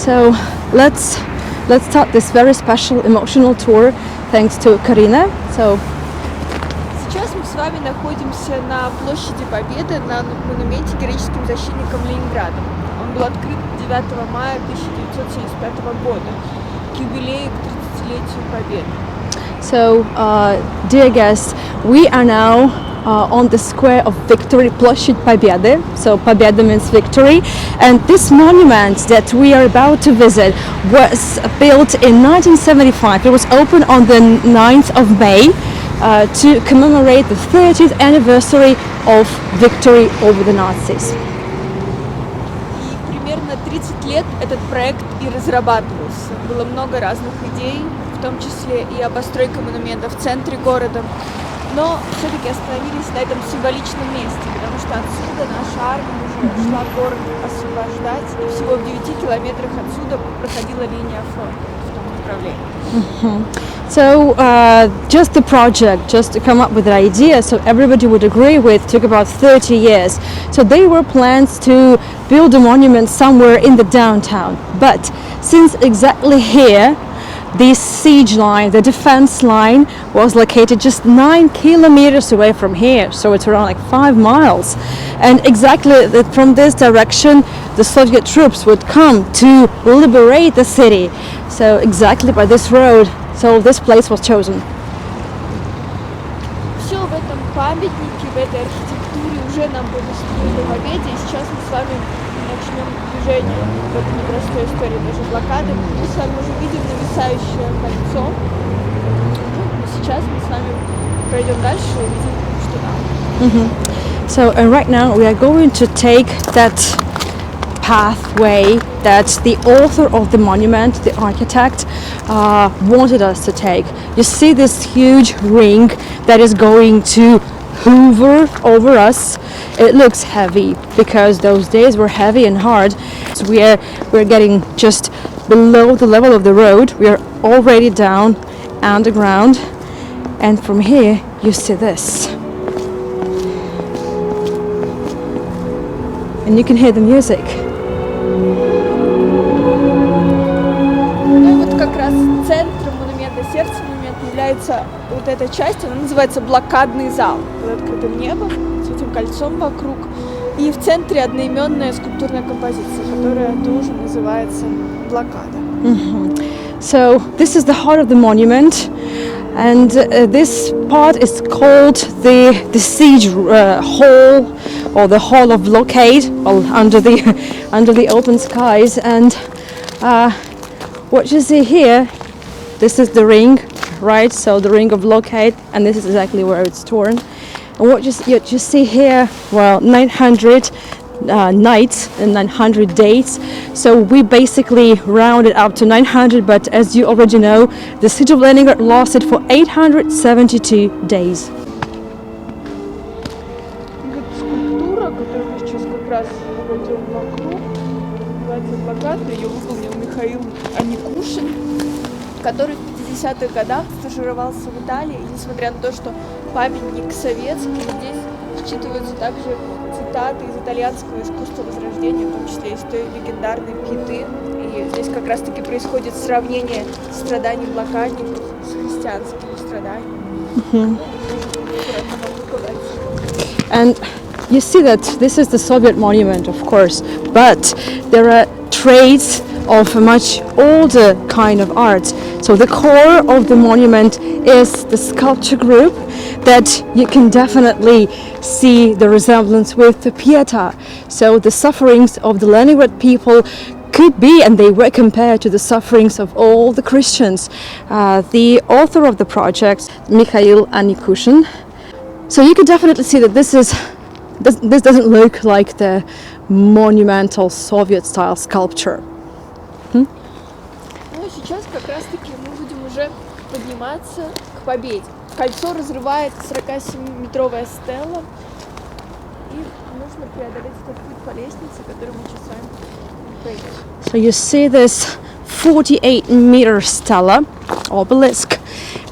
So let's start this very special emotional tour thanks to Karina. So сейчас мы с вами находимся на площади Победы, на монументе героическим защитникам Ленинграда. Он был открыт 9 мая 1975 года к юбилею, к 30-летию Победы. So, dear guests, we are now on the square of Victory, Площадь Победы. So, Победа means victory. And this monument that we are about to visit was built in 1975. It was opened on the 9th of May to commemorate the 30th anniversary of victory over the Nazis. И примерно 30 лет этот проект и разрабатывался. Было много разных идей, в том числе и обостройка монумента в центре города. Но все-таки остановились на этом символичном месте, потому что отсюда наша армия уже шла город освобождать, и всего в 9 километрах отсюда проходила линия фронта в том направлении. So just the project, just to come up with an idea, so everybody would agree with, took about 30 years. So there were plans to build a monument somewhere in the downtown. But since exactly here, this siege line, the defense line, was located just 9 kilometers away from here, so it's around like 5 miles. And exactly from this direction, the Soviet troops would come to liberate the city. So exactly by this road, so this place was chosen. Все в этом памятнике, в этой архитектуре уже нам повествует о победе, и сейчас мы с вами начнем движение в этой непростой истории даже блокады. Мы с вами уже видим нависающее кольцо. Сейчас мы с вами пройдем дальше и увидим, что там. So right now we are going to take that pathway that the author of the monument, the architect, wanted us to take. You see this huge ring that is going to hover over us. It looks heavy because those days were heavy and hard. So we're getting just below the level of the road. We are already down underground, and from here you see this. And you can hear the music. Ну и вот как раз центром монумента, сердцем монумента является вот эта часть, она называется блокадный зал под открытым небом, с этим кольцом вокруг. И в центре одноименная скульптурная композиция, которая тоже называется блокада. So this is the heart of the monument, and this part is called the siege hall, or the hall of blockade, well, under the open skies. And what you see here, this is the ring, right? So the ring of blockade, and this is exactly where it's torn. And what you see here, well, 900 nights and 900 days. So we basically rounded up to 900, but as you already know, the siege of Leningrad lasted for 872 days. Вот скульптура, которую мы сейчас как раз пойдем вокруг, называется блокада, ее выполнил Михаил Аникушин, который в 50-х годах стажировался в Италии, и несмотря на то, что памятник советский, здесь считываются также цитаты из итальянского искусства Возрождения, в том числе из той легендарной Пяты. И здесь как раз-таки происходит сравнение страданий блокадников с христианскими страданиями. And you see that this is the Soviet monument, of course, but there are traits of a much older kind of art. So the core of the monument is the sculpture group that you can definitely see the resemblance with the Pietà. So the sufferings of the Leningrad people could be, and they were, compared to the sufferings of all the Christians. The author of the project, Mikhail Anikushin. So you can definitely see that this doesn't look like the monumental Soviet-style sculpture. Ну и сейчас как раз-таки мы будем уже подниматься к победе. Кольцо разрывает 47-метровая стела, и нужно преодолеть этот путь по лестнице, который мы сейчас с вами пройдем. So you see this 48-meter stela, obelisk,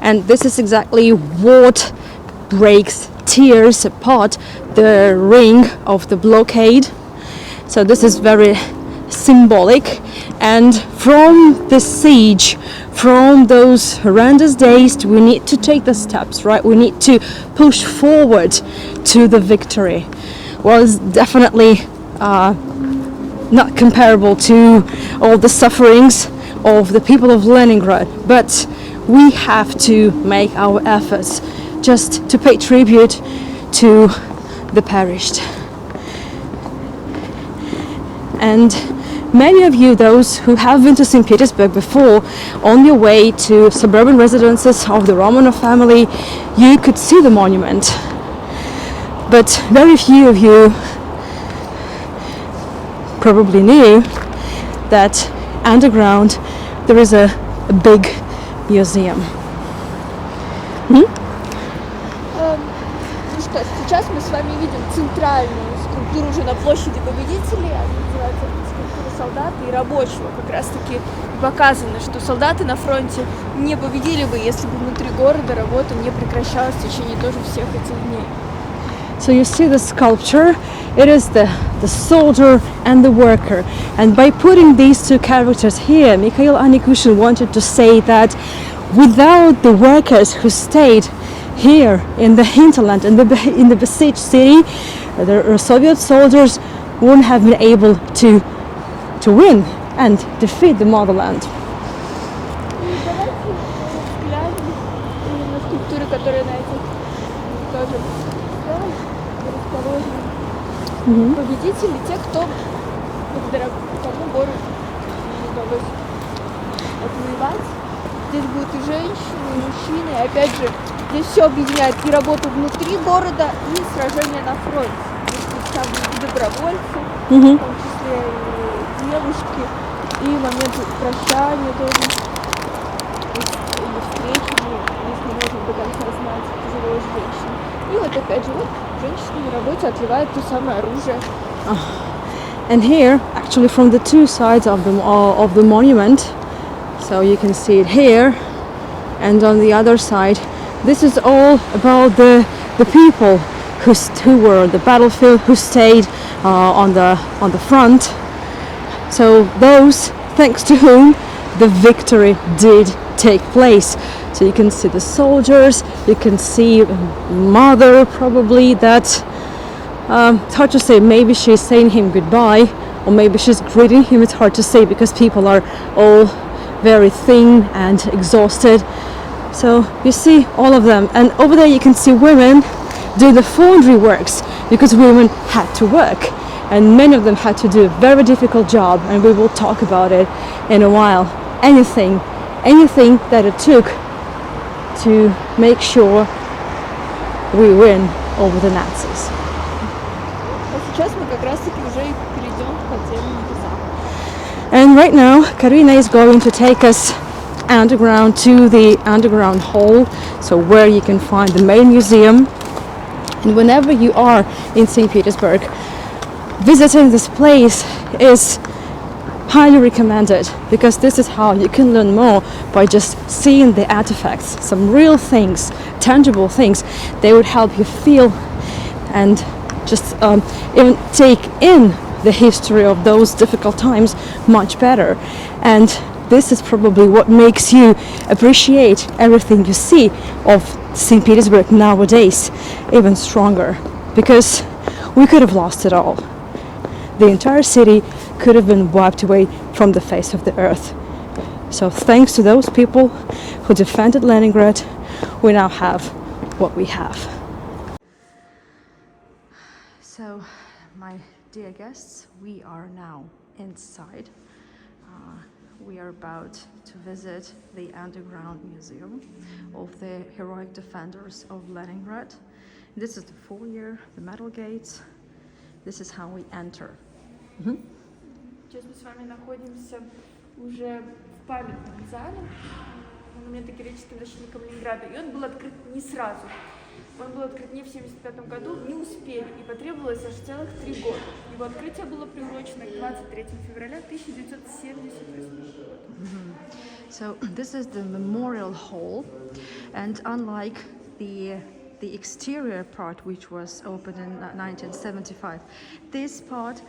and this is exactly what tears apart the ring of the blockade. So this is very symbolic, And from the siege, from those horrendous days, we need to take the steps, right? We need to push forward to the victory. Well, it's definitely not comparable to all the sufferings of the people of Leningrad, but we have to make our efforts just to pay tribute to the perished. And many of you, those who have been to St. Petersburg before, on your way to suburban residences of the Romanov family, you could see the monument. But very few of you probably knew that underground there is a big museum. Ну что, сейчас мы с вами видим центральную скульптуру уже на площади победителей. Она называется скульптура солдата и рабочего. Как раз таки показано, что солдаты на фронте не победили бы, если бы внутри города работа не прекращалась в течение тоже всех этих дней. So you see the sculpture, it is the soldier and the worker. And by putting these two characters here, Mikhail Anikushin wanted to say that without the workers who stayed here in the hinterland, in the besieged city, the Soviet soldiers wouldn't have been able to win and defeat the motherland. На скульптуры, которые на этих тоже расположены. Победители, те, кто благодаря кому город удалось отвоевать. Здесь будут и женщины, и мужчины. И опять же, здесь все объединяет и работу внутри города, и сражения на фронте. Здесь там и добровольцы, в том числе и девушки, и моменты прощания тоже, или встречи, если не можем до конца знать пожилой женщины. И вот опять же, вот женщина на работе отливает то самое оружие. And here, actually from the two sides of the monument, so you can see it here, and on the other side, this is all about the people who were on the battlefield, who stayed on the front. So those thanks to whom the victory did take place. So you can see the soldiers, you can see mother probably that it's hard to say, maybe she's saying him goodbye or maybe she's greeting him. It's hard to say because people are all very thin and exhausted. So you see all of them, and over there you can see women doing the foundry works because women had to work and many of them had to do a very difficult job, and we will talk about it in a while. Anything that it took to make sure we win over the Nazis. А сейчас мы как раз таки уже перейдем к подземным небесам. And right now Karina is going to take us underground to the underground hall, so where you can find the main museum. And whenever you are in St. Petersburg, visiting this place is highly recommended because this is how you can learn more by just seeing the artifacts, some real things, tangible things. They would help you feel and just even take in the history of those difficult times much better. And this is probably what makes you appreciate everything you see of St. Petersburg nowadays even stronger, because we could have lost it all. The entire city could have been wiped away from the face of the earth. So thanks to those people who defended Leningrad, we now have what we have. So, my dear guests, we are now inside. We are about to visit the underground museum of the heroic defenders of Leningrad. This is the foyer, the metal gates. This is how we enter. Сейчас мы с вами находимся уже в памятном зале монумента героическим защитникам Ленинграда. И он был открыт не сразу. Он был открыт не в 1975 году, не успели, и потребовалось аж целых 3 года. Его открытие было приурочено к 23 февраля 1978 года. So this is the memorial hall, and unlike the exterior part, which was opened in 1975, this part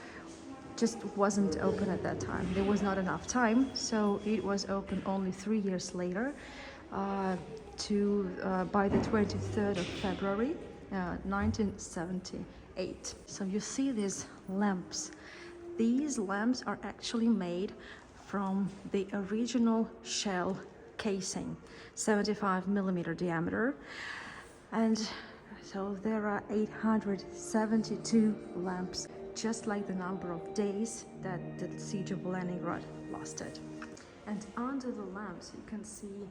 just wasn't open at that time. There was not enough time, so it was opened only 3 years later, by the 23rd of February, 1978. So you see these lamps. These lamps are actually made from the original shell casing, 75 millimeter diameter, and so there are 872 lamps, just like the number of days that the siege of Leningrad lasted. And under the lamps you can see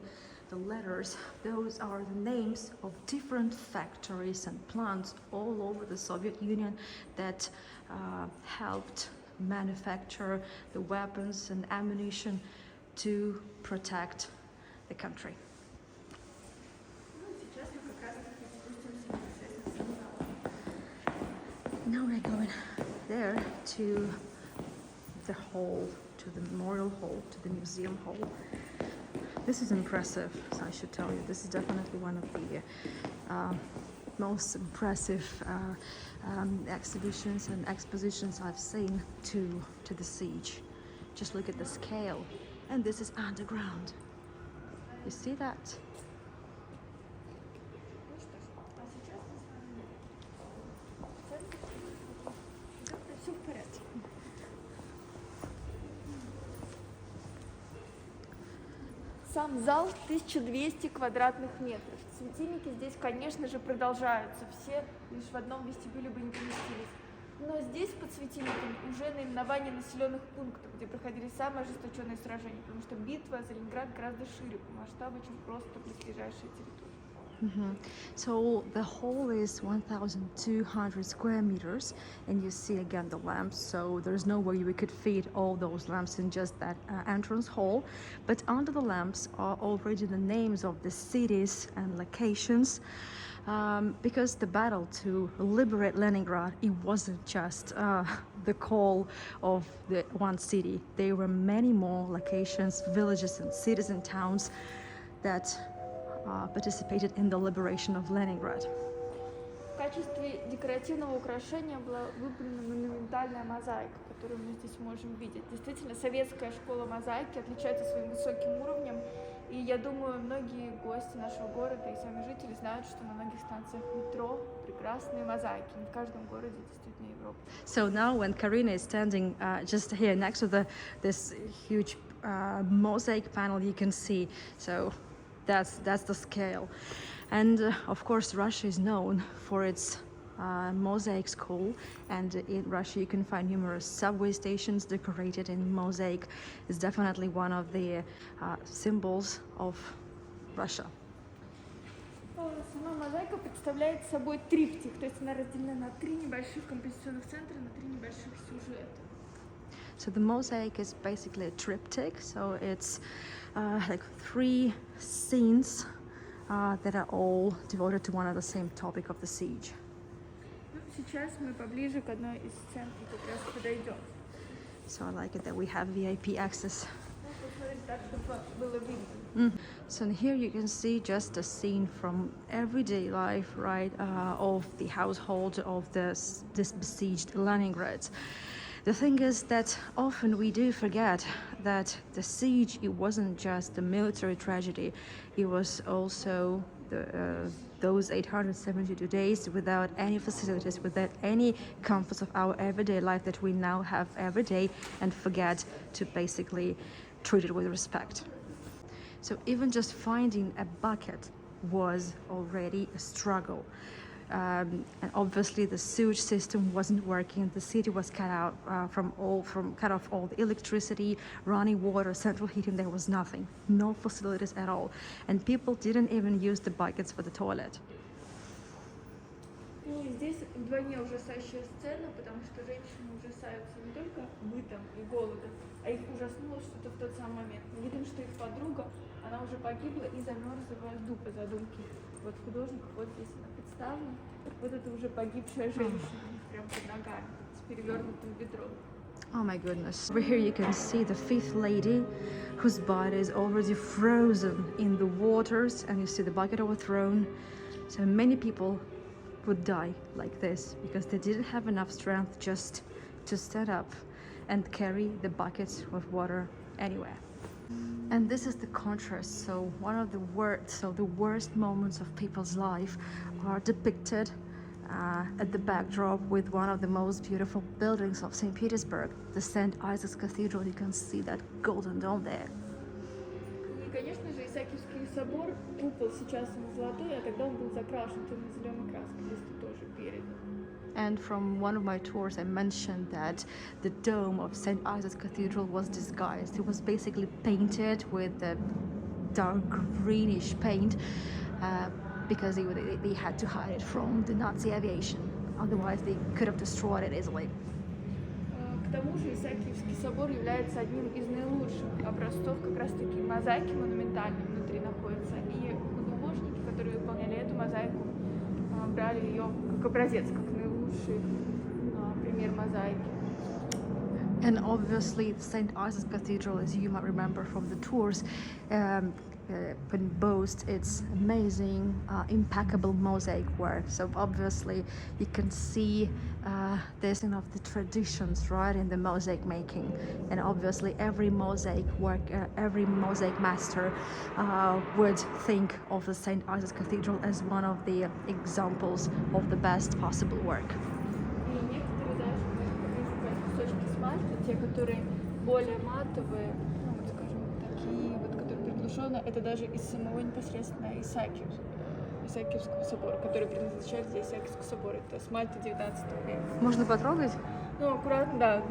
the letters. Those are the names of different factories and plants all over the Soviet Union that helped manufacture the weapons and ammunition to protect the country. Now we're going there to the hall, to the memorial hall, to the museum hall. This is impressive, so I should tell you. This is definitely one of the most impressive exhibitions and expositions I've seen to the siege. Just look at the scale, and this is underground. You see that? Сам зал 1200 квадратных метров. Светильники здесь, конечно же, продолжаются. Все лишь в одном вестибюле бы не поместились. Но здесь под светильниками уже наименование населенных пунктов, где проходили самые ожесточенные сражения, потому что битва за Ленинград гораздо шире по масштабу, чем просто близлежащие территории. So the hall is 1,200 square meters, and you see again the lamps. So there's no way we could fit all those lamps in just that entrance hall. But under the lamps are already the names of the cities and locations. Because the battle to liberate Leningrad, it wasn't just the call of the one city. There were many more locations, villages and cities and towns that participated in the liberation of Leningrad. В качестве декоративного украшения была выполнена монументальная мозаика, которую мы здесь можем видеть. Действительно, советская школа мозаики отличается своим высоким уровнем, и я думаю, многие гости нашего города и сами жители знают, что на многих станциях метро прекрасные мозаики. Не в каждом городе действительно Европы. So now when Karina is standing just here next to this huge mosaic panel, you can see. So that's the scale. And of course Russia is known for its mosaic school, and in Russia you can find numerous subway stations decorated in mosaic. It's definitely one of the symbols of Russia. Сама мозаика представляет собой триптих, то есть она разделена на 3 небольших композиционных центра, на 3 небольших сюжета. So the mosaic is basically a triptych, so it's like 3 scenes that are all devoted to one and the same topic of the siege. Сейчас мы поближе к одной из сцен и как раз подойдем. So I like it that we have VIP access. Так, чтобы было видно. So here you can see just a scene from everyday life, right, of the household of this besieged Leningrad. The thing is that often we do forget that the siege, it wasn't just a military tragedy, it was also those 872 days without any facilities, without any comforts of our everyday life that we now have every day, and forget to basically treat it with respect. So even just finding a bucket was already a struggle. And obviously the sewage system wasn't working. The city was cut off all the electricity, running water, central heating. There was nothing, no facilities at all, and people didn't even use the buckets for the toilet. Ну и здесь вдвойне ужасающая сцена, потому что женщины ужасаются не только бытом и голодом, а их ужаснуло что-то в тот самый момент. Мы видим, что их подруга, она уже погибла и замерзла во льду по задумке. Вот художник, вот здесь она представлена. Вот это уже погибшая женщина, прям под ногами, с перевернутым бедром. Oh my goodness. Over here you can see the fifth lady whose body is already frozen in the waters, and you see the bucket overthrown. So many people would die like this because they didn't have enough strength just to stand up and carry the buckets of water anywhere. And this is the contrast. So one of the worst moments of people's life are depicted at the backdrop with one of the most beautiful buildings of St. Petersburg, the St. Isaac's Cathedral. You can see that golden dome there. И, конечно же, Исаакиевский собор, купол сейчас он золотой, а тогда он был закрашен темно-зеленой краской, здесь тоже передано. And from one of my tours, I mentioned that the dome of St. Isaac's Cathedral was disguised. It was basically painted with a dark greenish paint because they had to hide it from the Nazi aviation. Otherwise, they could have destroyed it easily. К тому же Исаакиевский собор является одним из наилучших образцов как раз-таки мозаики монументальной внутри находятся. И художники, которые выполняли эту мозаику, брали ее как образец, как наилучший пример мозаики. And obviously, St. Isaac's Cathedral, as you might remember from the tours, can boast its amazing, impeccable mosaic work. So obviously, you can see there's of the traditions, right, in the mosaic making. And obviously, every mosaic worker, every mosaic master would think of the St. Isaac's Cathedral as one of the examples of the best possible work. И некоторые даже кусочки смальты, те, которые более матовые, ну, вот, скажем, такие вот, которые приглушенные, это даже из самого непосредственно Исаакиевского собора, который предназначается для Исаакиевского собора. Это смальта 19 века. Можно потрогать? Ну, аккуратно, да.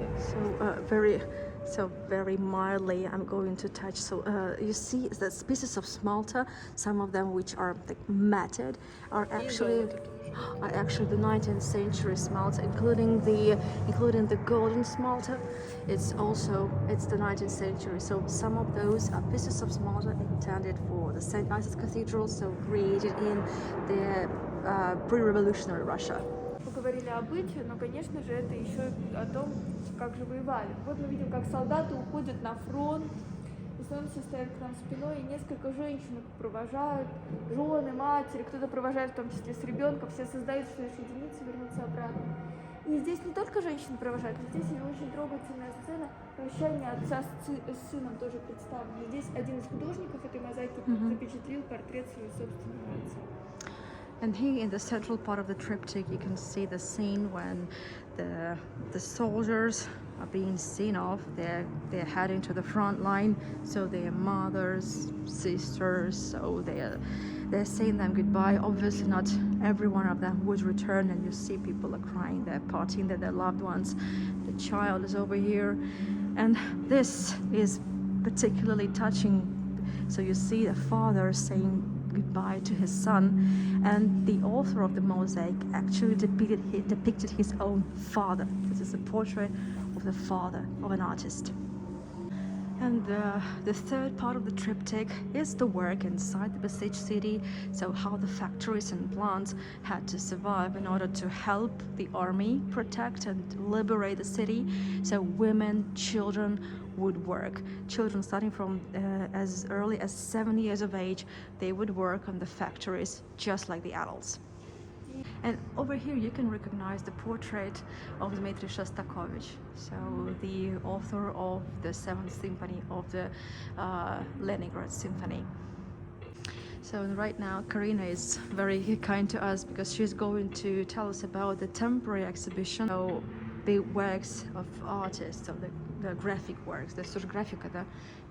So very mildly I'm going to touch. So you see the pieces of smalta, some of them which are like matted, are actually the 19th century smalta, including the golden smalta. It's the 19th century. So some of those are pieces of smalta intended for the St. Isaac's Cathedral, so created in the pre-revolutionary Russia. Поговорили о быте, но, конечно же, это еще о том, как же воевали. Вот мы видим, как солдаты уходят на фронт, в основном все стоят к нам спиной, и несколько женщин провожают, жены, матери, кто-то провожает в том числе с ребенком, все создают, что лишь единицы вернутся обратно. И здесь не только женщины провожают, здесь и очень трогательная сцена прощания отца с сыном тоже представлена. Здесь один из художников этой мозаики запечатлил портрет своего собственного отца. And here in the central part of the triptych, you can see the scene when the soldiers are being seen off. They're heading to the front line, so their mothers, sisters, so they're saying them goodbye. Obviously, not every one of them would return, and you see people are crying, they're parting, they're their loved ones. The child is over here, and this is particularly touching. So you see the father saying goodbye to his son, and the author of the mosaic actually depicted his own father. This is a portrait of the father of an artist. And the third part of the triptych is the work inside the besieged city, so how the factories and plants had to survive in order to help the army protect and liberate the city. So women, children would work. Children starting from as early as 7 years of age, they would work on the factories just like the adults. And over here you can recognize the portrait of Dmitry Shostakovich, so the author of the 7th Symphony of the Leningrad Symphony. So right now Karina is very kind to us because she's going to tell us about the temporary exhibition, so the works of artists, so the graphic works, the surgrafika,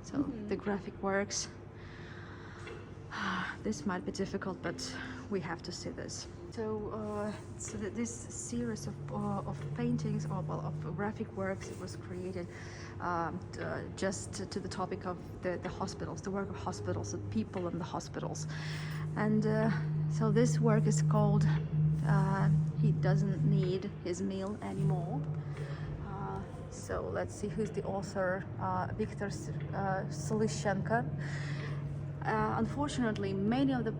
so the graphic works. This might be difficult, but we have to see this. So this series of paintings of graphic works, it was created just to the topic of the hospitals, the work of hospitals, the people in the hospitals. And so this work is called He Doesn't Need His Meal Anymore. So let's see who's the author. Viktor Solishenko. Unfortunately, many of the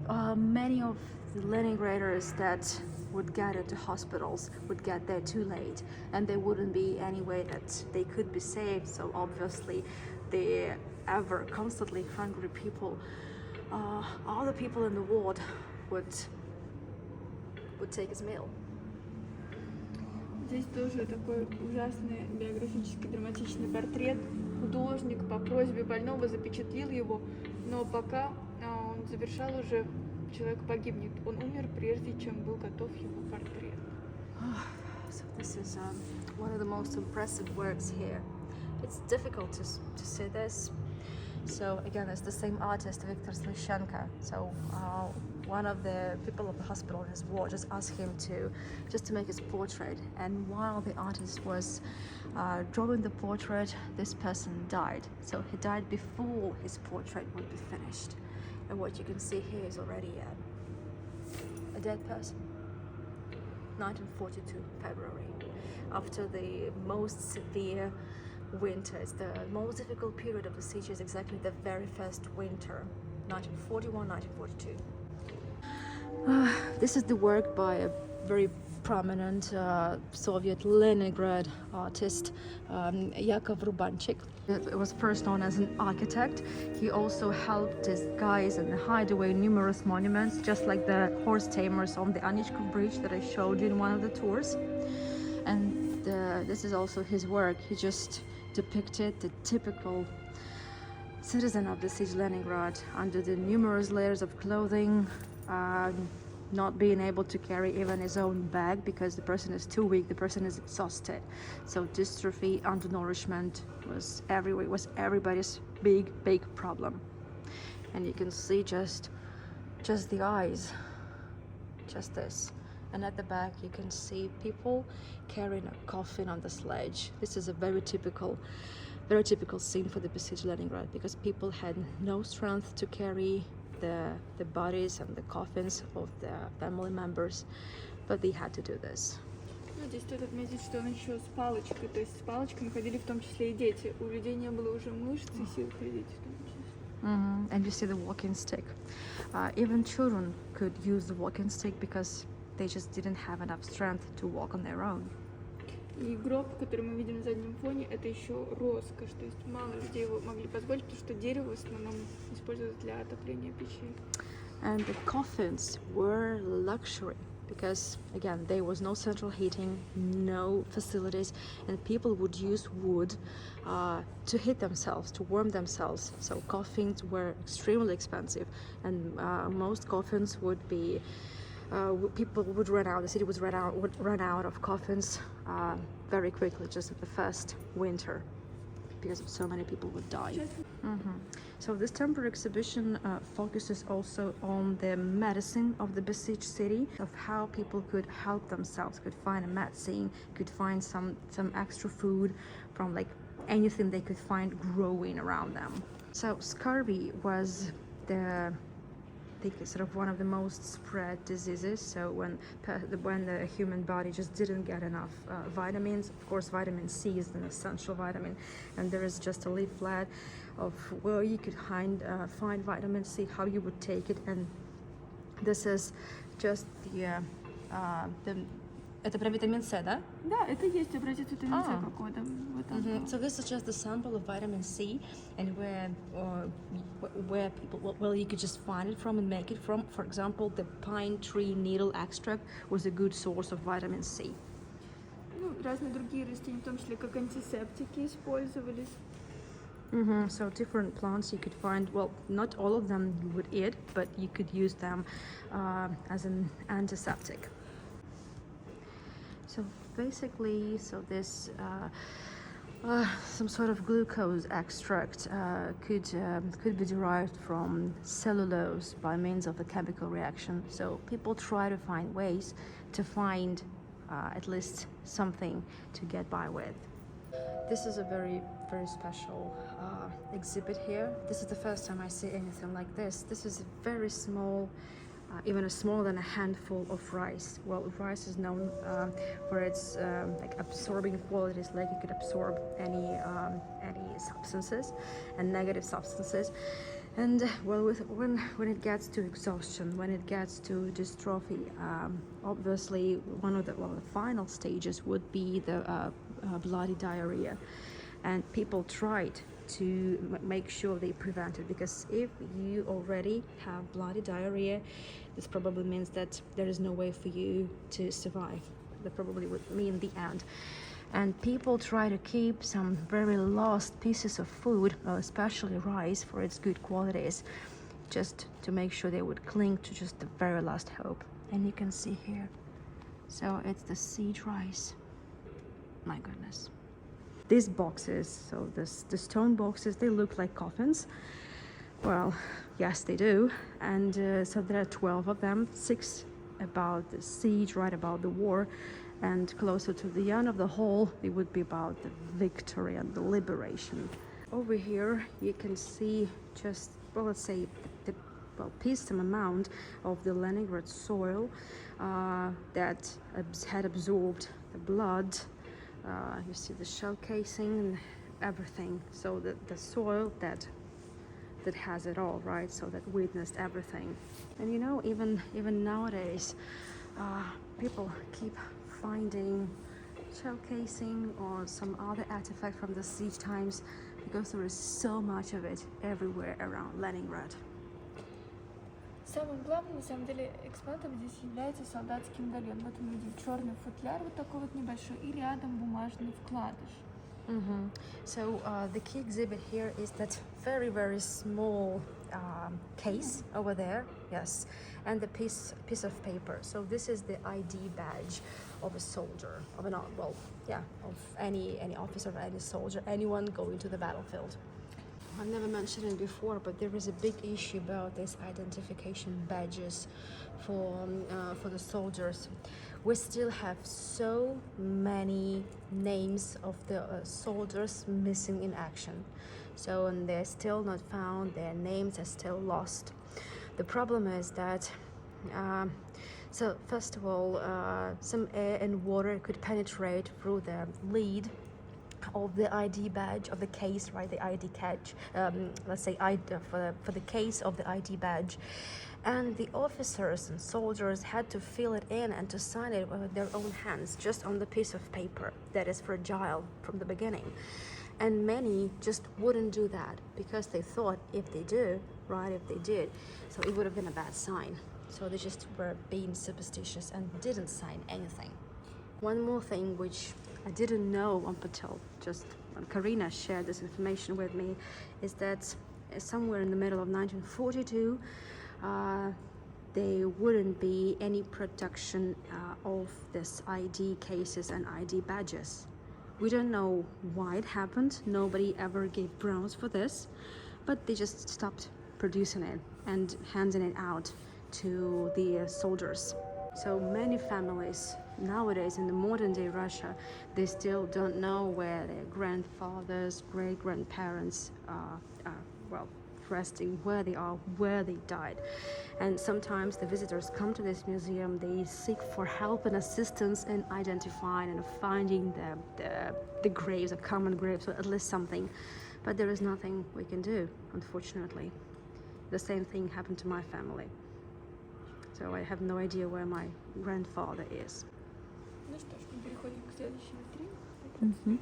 Leningraders that would get into hospitals would get there too late, and there wouldn't be any way that they could be saved. So obviously, the ever constantly hungry people, all the people in the ward would take his meal. Здесь тоже такой ужасный биографический драматичный портрет. Художник по просьбе больного запечатлил его, но пока он завершал уже, человек погибнет. Он умер, прежде чем был готов его портрет. So this is one of the most impressive works here. It's difficult to see this. So again, it's the same artist, Viktor Slishenko. So one of the people of the hospital in his ward just asked him to make his portrait. And while the artist was drawing the portrait, this person died. So he died before his portrait would be finished. And what you can see here is already a dead person. 1942 February, after the most severe winter. It's the most difficult period of the siege, is exactly the very first winter, 1941, 1942. This is the work by a very prominent Soviet Leningrad artist, Yakov Rubanchik. It was first known as an architect. He also helped disguise and hide away numerous monuments, just like the horse tamers on the Anichkov Bridge that I showed you in one of the tours. And this is also his work. He just depicted the typical citizen of the siege Leningrad under the numerous layers of clothing, not being able to carry even his own bag because the person is too weak, the person is exhausted. So dystrophy, undernourishment was everywhere. It was everybody's big problem. And you can see just the eyes, just this. And at the back you can see people carrying a coffin on the sledge. This is a very typical scene for the besieged Leningrad, because people had no strength to carry the bodies and the coffins of the family members, but they had to do this. Ну, здесь стоит отметить, что он еще с палочкой, то есть с палочками ходили в том числе и дети. У людей не было уже мышц и сил ходить в том числе. And you see the walking stick. Even children could use the walking stick because they just didn't have enough strength to walk on their own. И гроб, который мы видим на заднем фоне, это еще роскошь, то есть мало людей его могли позволить, потому что дерево в основном используется для отопления печей. And the coffins were luxury because, again, there was no central heating, no facilities, and people would use wood to heat themselves, to warm themselves. So coffins were extremely expensive, and most coffins would be people would run out. The city would run out of coffins very quickly, just at the first winter, because so many people would die. So this temporary exhibition focuses also on the medicine of the besieged city, of how people could help themselves, could find a medicine, could find some extra food from like anything they could find growing around them. So scurvy was sort of one of the most spread diseases. So when the human body just didn't get enough vitamins, of course vitamin C is an essential vitamin, and there is just a leaflet of where you could find vitamin C, how you would take it, and this is just это про витамин С, да? Да, это есть, образец витамин С какой-то в этом. So this is just a sample of vitamin C, and where people, well, you could just find it from and make it from. For example, the pine tree needle extract was a good source of vitamin C. Ну, разные другие растения, в том числе как антисептики использовались. So different plants you could find, well, not all of them you would eat, but you could use them as an antiseptic. So basically, this some sort of glucose extract could be derived from cellulose by means of a chemical reaction. So people try to find ways to find at least something to get by with. This is a very special exhibit here. This is the first time I see anything like this. This is a very small, even smaller than a handful of rice. Well, rice is known for its like absorbing qualities, like it could absorb any substances and negative substances. And well, when it gets to exhaustion, when it gets to dystrophy, obviously one of the final stages would be the bloody diarrhea, and people tried to make sure they prevent it, because if you already have bloody diarrhea, this probably means that there is no way for you to survive. that probably would mean the end. And people try to keep some very lost pieces of food, especially rice, for its good qualities, just to make sure they would cling to just the very last hope. And you can see here, so it's the siege rice. My goodness. These boxes, so the stone boxes, they look like coffins. Well, yes, they do. And so there are 12 of them, 6 about the siege, right about the war, and closer to the end of the hall, it would be about the victory and the liberation. Over here, you can see just, well, let's say the piece amount of the Leningrad soil that had absorbed the blood. You see the shell casing and everything. So the soil that has it all, right? So that witnessed everything. And you know, even nowadays, people keep finding shell casing or some other artifact from the siege times, because there is so much of it everywhere around Leningrad. Самым главным, на самом деле, экспонатом здесь является солдатский медальон. Вот мы видим черный футляр вот такой вот небольшой и рядом бумажный вкладыш. So the key exhibit here is that very small case over there, yes, and the piece of paper. So this is the ID badge of a soldier, of any officer, any soldier, anyone going to the battlefield. I've never mentioned it before, but there is a big issue about these identification badges for the soldiers. We still have so many names of the soldiers missing in action. So, and they're still not found, their names are still lost. The problem is that, so first of all, some air and water could penetrate through the lid of the ID badge of the case, right? The ID catch, let's say for the case of the ID badge, and the officers and soldiers had to fill it in and to sign it with their own hands, just on the piece of paper that is fragile from the beginning. And many just wouldn't do that because they thought if they did, so it would have been a bad sign. So they just were being superstitious and didn't sign anything. One more thing which I didn't know up until just when Karina shared this information with me is that somewhere in the middle of 1942 there wouldn't be any production of this ID cases and ID badges. We don't know why it happened. Nobody ever gave grounds for this, but they just stopped producing it and handing it out to the soldiers. So many families nowadays in the modern day Russia, they still don't know where their grandfathers, great-grandparents are resting, where they are, where they died. And sometimes the visitors come to this museum, they seek for help and assistance in identifying and finding the graves, the common graves, or at least something. But there is nothing we can do, unfortunately. The same thing happened to my family. So I have no idea where my grandfather is. Ну что ж, мы переходим к следующей витрине.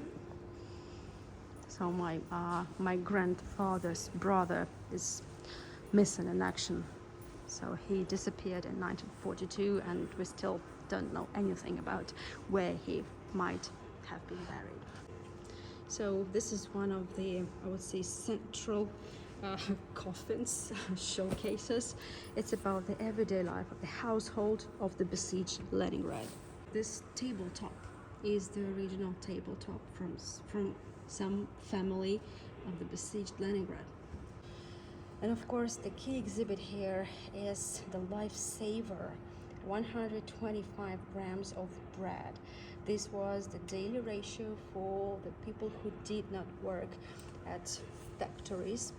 So my grandfather's brother is missing in action. So he disappeared in 1942, and we still don't know anything about where he might have been buried. So this is one of the, I would say, central coffins, showcases. It's about the everyday life of the household of the besieged Leningrad. This tabletop is the original tabletop from some family of the besieged Leningrad. And of course, the key exhibit here is the lifesaver, 125 grams of bread. This was the daily ratio for the people who did not work at factories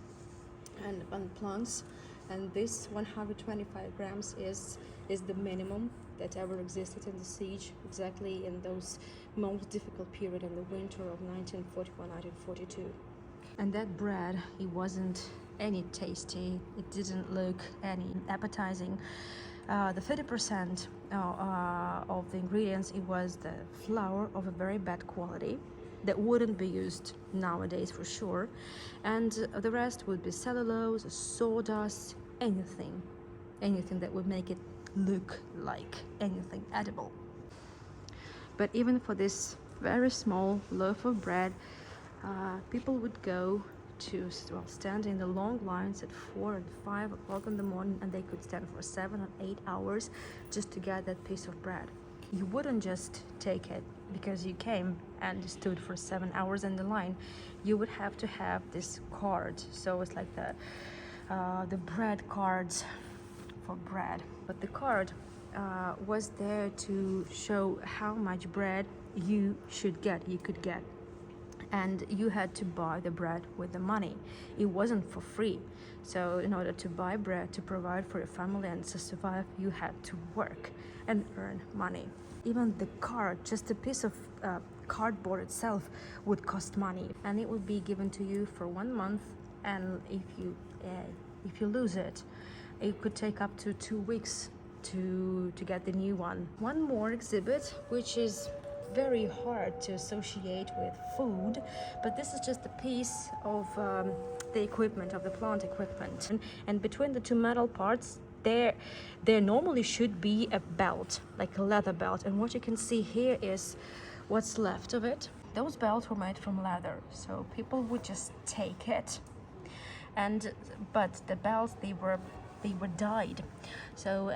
and on plants, and this 125 grams is the minimum that ever existed in the siege, exactly in those most difficult period in the winter of 1941-1942. And that bread, it wasn't any tasty, it didn't look any appetizing. The 30% of the ingredients, it was the flour of a very bad quality that wouldn't be used nowadays for sure, and the rest would be cellulose, sawdust, anything that would make it look like anything edible. But even for this very small loaf of bread, people would go to stand in the long lines at 4 and 5 o'clock in the morning, and they could stand for 7 or 8 hours just to get that piece of bread. You wouldn't just take it because you came and stood for 7 hours in the line. You would have to have this card. So it's like the bread cards for bread. But the card was there to show how much bread you could get. And you had to buy the bread with the money. It wasn't for free. So in order to buy bread to provide for your family and to survive, you had to work and earn money. Even the card, just a piece of cardboard itself, would cost money, and it would be given to you for 1 month. And if you lose it, it could take up to 2 weeks to get the new one. One more exhibit, which is very hard to associate with food, but this is just a piece of the equipment, of the plant equipment, and between the two metal parts there normally should be a belt, like a leather belt, and what you can see here is what's left of it. Those belts were made from leather, so people would just take it, but the belts, they were dyed, so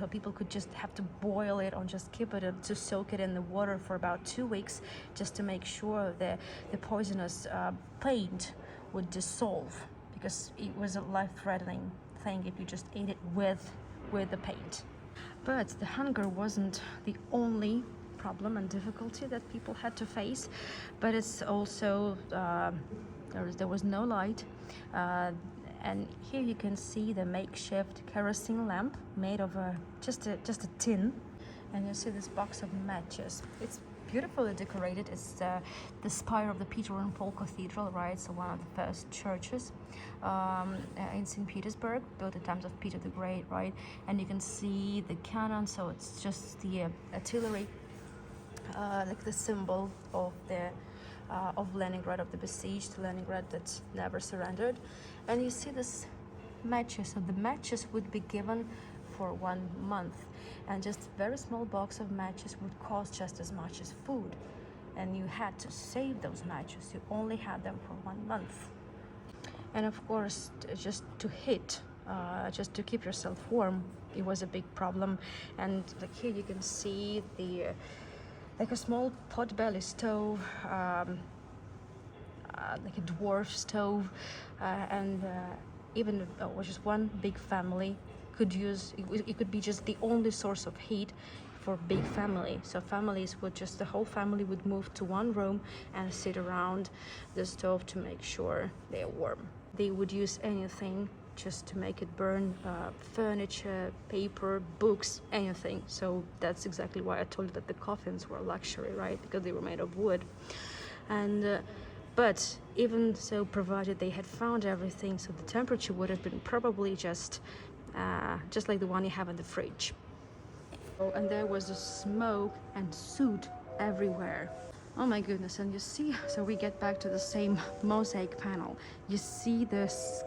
people could just have to boil it or just keep it to soak it in the water for about 2 weeks, just to make sure the poisonous paint would dissolve, because it was a life-threatening thing if you just ate it with the paint. But the hunger wasn't the only problem and difficulty that people had to face, but it's also there was no light. And here you can see the makeshift kerosene lamp made of just a tin, and you see this box of matches. It's beautifully decorated. It's the spire of the Peter and Paul Cathedral, right? So one of the first churches in St. Petersburg, built in times of Peter the Great, right? And you can see the cannon. So it's just the artillery, like the symbol of Leningrad, of the besieged Leningrad that never surrendered. And you see this matches, so the matches would be given for 1 month, and just a very small box of matches would cost just as much as food, and you had to save those matches. You only had them for 1 month. And of course, just to keep yourself warm, it was a big problem. And like here you can see like a small potbelly stove, like a dwarf stove, and even just one big family could use it. Could be just the only source of heat for big family. So the whole family would move to one room and sit around the stove to make sure they are warm. They would use anything just to make it burn, furniture, paper, books, anything. So that's exactly why I told you that the coffins were a luxury, right? Because they were made of wood. And but even so, provided they had found everything, so the temperature would have been probably just like the one you have in the fridge. Oh, and there was a smoke and soot everywhere. Oh my goodness. And you see, so we get back to the same mosaic panel. You see this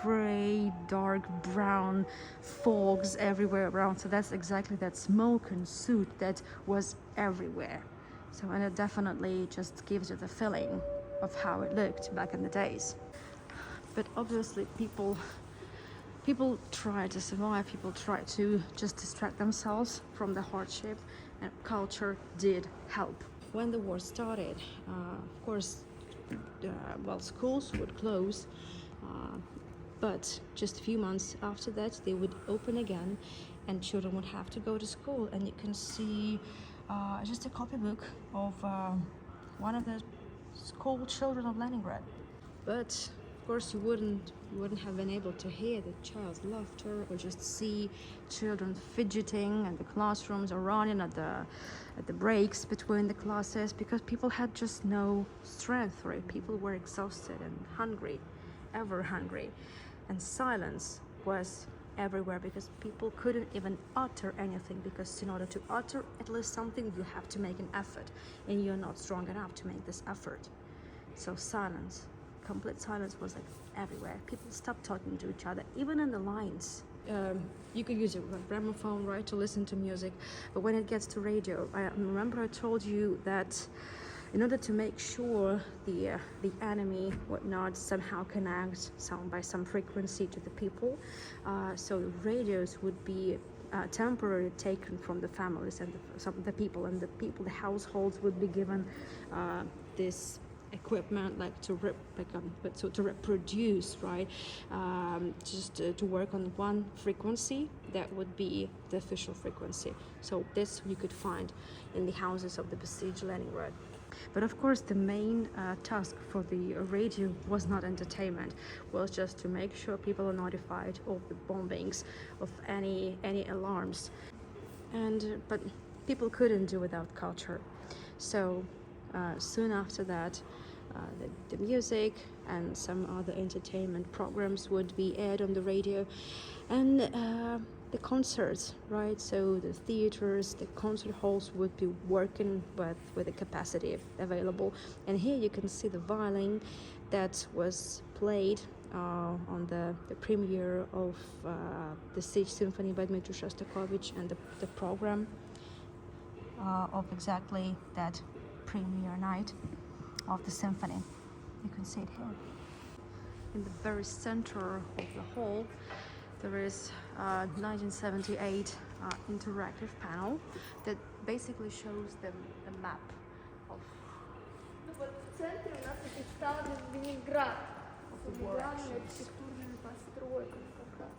gray, dark brown fogs everywhere around. So that's exactly that smoke and soot that was everywhere. So, and it definitely just gives you the feeling of how it looked back in the days. But obviously people try to survive, people try to just distract themselves from the hardship, and culture did help. When the war started, of course, schools would close, but just a few months after that they would open again, and children would have to go to school. And you can see just a copybook of one of the school children of Leningrad. But of course you wouldn't have been able to hear the child's laughter or just see children fidgeting in the classrooms or running at the breaks between the classes, because people had just no strength for it. People were exhausted and hungry, ever hungry, and silence was everywhere, because people couldn't even utter anything, because in order to utter at least something you have to make an effort, and you're not strong enough to make this effort. So silence, complete silence was like everywhere. People stopped talking to each other, even in the lines. you could use a gramophone, right, to listen to music. But when it gets to radio, I remember I told you that in order to make sure the enemy would not somehow connect by some frequency to the people, so radios would be temporarily taken from the families and the people, and the households would be given this equipment like to reproduce, right, just to work on one frequency that would be the official frequency. So this you could find in the houses of the besieged Leningrad. But of course the main task for the radio was not entertainment, was just to make sure people are notified of the bombings, of any alarms. But people couldn't do without culture. So soon after that, the music and some other entertainment programs would be aired on the radio, and the concerts, right? So the theaters, the concert halls would be working with the capacity available. And here you can see the violin that was played on the premiere of the Siege Symphony by Dmitri Shostakovich, and the program of exactly that premiere night of the symphony. You can see it here. In the very center of the hall, there is a 1978 interactive panel that basically shows them a map of Вот в центре у нас представлен Ленинград с главными actions. архитектурными постройками как раз.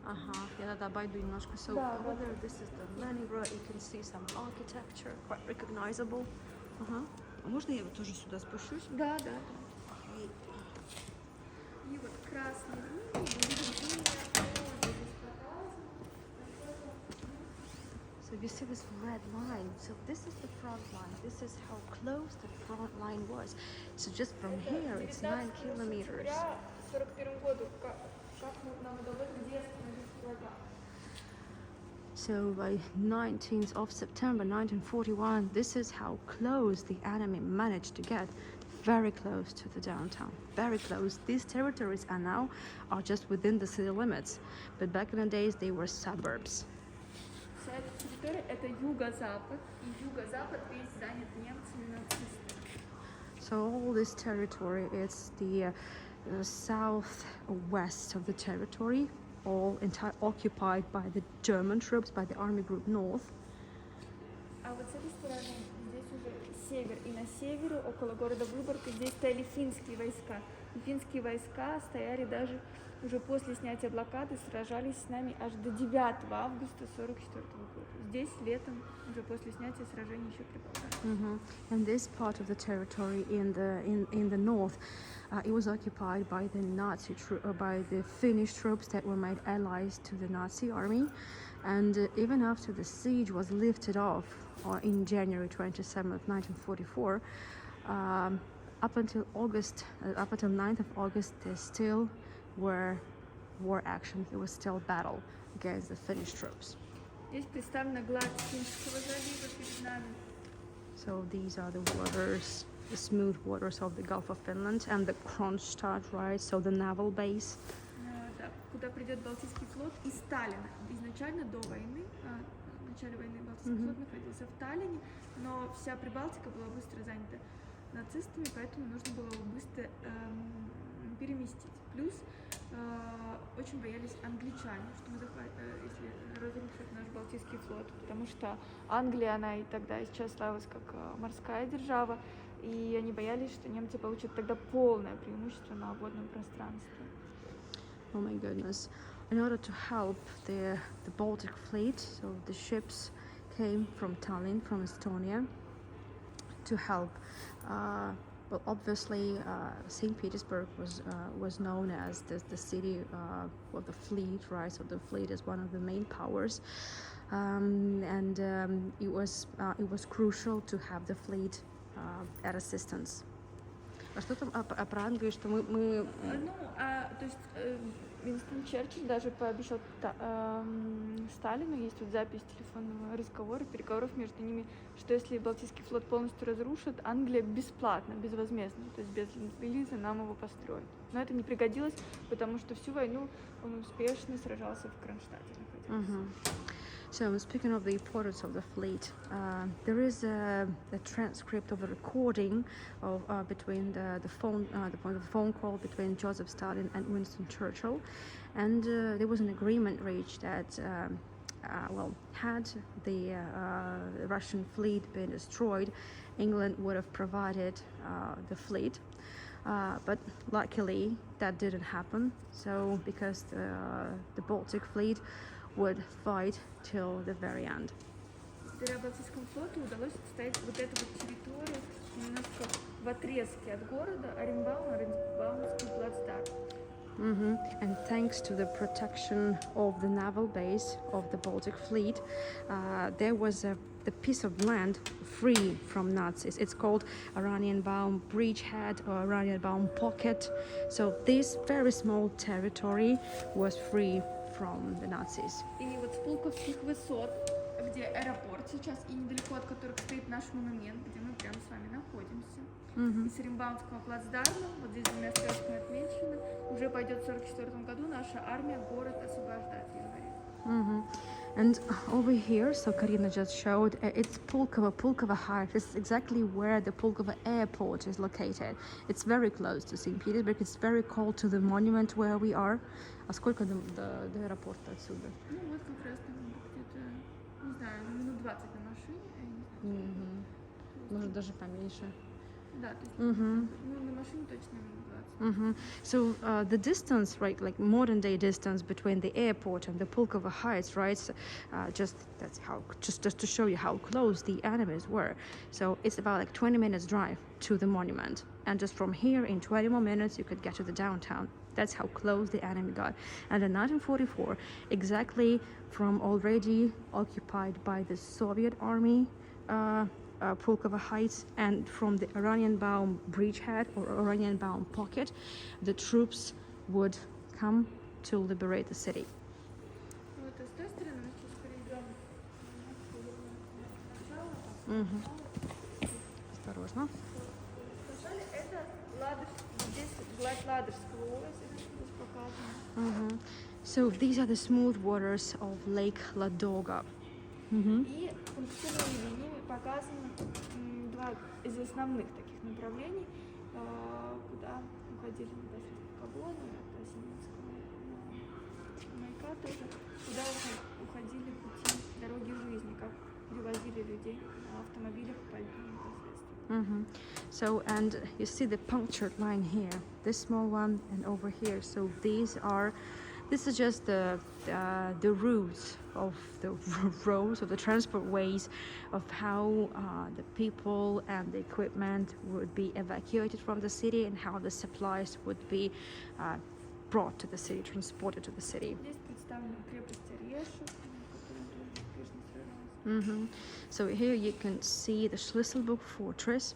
Ага, я тогда обойду немножко. So over there, this is the Leningrad. You can see some architecture, quite recognizable. Ага. А можно я вот тоже сюда спущусь? Да. И вот красный So you see this red line. So this is the front line. This is how close the front line was. So just from here, it's 9 kilometers. 41 году, как нам удалось где остановить врага? So by 19th of September 1941, this is how close the enemy managed to get. Very close to the downtown, very close. These territories are just within the city limits, but back in the days they were suburbs. Вся эта территория — это юго-запад, и юго-запад весь занят немцами, нацистами. So all this territory is the southwest of the territory, all occupied by the German troops, by the Army Group North. А вот с этой стороны здесь уже север, и на севере, около города Выборга, здесь стояли финские войска. И финские войска стояли даже уже после снятия блокады, сражались с нами аж до 9 августа 1944 года. Здесь летом, уже после снятия сражений, еще продолжали. And this part of the territory in the north, it was occupied by the Finnish troops that were made allies to the Nazi army. And even after the siege was lifted off in January 27th, 1944, up until 9th of August, there still were war action. There was still battle against the Finnish troops. Здесь представлена гладь Финского залива перед нами. So these are the waters, the smooth waters of the Gulf of Finland, and the Kronstadt, right? So the naval base. Да, куда придет Балтийский флот и Сталина. Изначально до войны, в начале войны Балтийский флот находился в Таллине, но вся Прибалтика была быстро занята нацистами, поэтому нужно было его быстро переместить. Плюс очень боялись англичане, что мы если разрушат наш Балтийский флот, потому что Англия, она и тогда и сейчас славилась как морская держава, и они боялись, что немцы получат тогда полное преимущество на водном пространстве. Oh my goodness. In order to help the Baltic fleet, so the ships came from Tallinn, from Estonia, to help. Well, obviously, St. Petersburg was known as the city of the fleet, right? So the fleet is one of the main powers, and it was crucial to have the fleet at assistance. А что там про Англию, что мы... То есть Винстон Черчилль даже пообещал Сталину, есть вот запись телефонного разговора, переговоров между ними, что если Балтийский флот полностью разрушит, Англия бесплатно, безвозмездно, то есть без Ленд-лиза нам его построит. Но это не пригодилось, потому что всю войну он успешно сражался в Кронштадте, находился. So speaking of the importance of the fleet, there is a transcript of a recording of between the phone call between Joseph Stalin and Winston Churchill, and there was an agreement reached that had the Russian fleet been destroyed, England would have provided the fleet. But luckily that didn't happen. So because the Baltic fleet would fight till the very end. Благодаря Балтийскому флоту удалось отстоять вот эту вот территорию немножко в отрезке от города Оренбаумский плацдарм. And thanks to the protection of the naval base of the Baltic fleet, there was the piece of land free from Nazis. It's called Oranienbaum Bridgehead or Oranienbaum Pocket. So this very small territory was free from the Nazis. И вот с Пулковских высот, где аэропорт сейчас и недалеко от которых стоит наш монумент, где мы прямо с вами находимся, и с Оренбаумского плацдарма, вот здесь двумя стрелками отмечено, уже пойдет в 1944 году наша армия город освобождать в январе. And over here, so Karina just showed, it's Pulkovo Heights. This is exactly where the Pulkovo airport is located. It's very close to St. Petersburg. It's very close to the monument where we are. А сколько до аэропорта отсюда? Ну вот как раз где-то, не знаю, минут 20 на машине. Может даже поменьше. Да, то есть на машине точно минут 20. So the distance, right, like modern day distance between the airport and the Pulkovo Heights, right? So, just to show you how close the enemies were. So it's about like 20 minutes drive to the monument, and just from here in 20 more minutes you could get to the downtown. That's how close the enemy got. And in 1944, exactly from already occupied by the Soviet army, Pulkovo Heights, and from the Oranienbaum Bridgehead or Oranienbaum Pocket, the troops would come to liberate the city. Вот с той стороны мы сейчас перейдем. Осторожно. Это здесь гладь Ладожского озера, здесь показано. So these are the smooth waters of Lake Ladoga. И пунктирными линиями показано два из основных таких направлений, куда уходили непосредственно колонны от Осининского маяка тоже, куда уходили пути дороги жизни, как привозили людей на автомобилях по льду непосредственно. So, and you see the punctured line here, this small one and over here. So this is just the routes of the roads of the transport ways of how the people and the equipment would be evacuated from the city and how the supplies would be brought to the city, transported to the city. Здесь представлена крепость Орешек, которая тоже успешно сражалась. So here you can see the Schlüsselburg fortress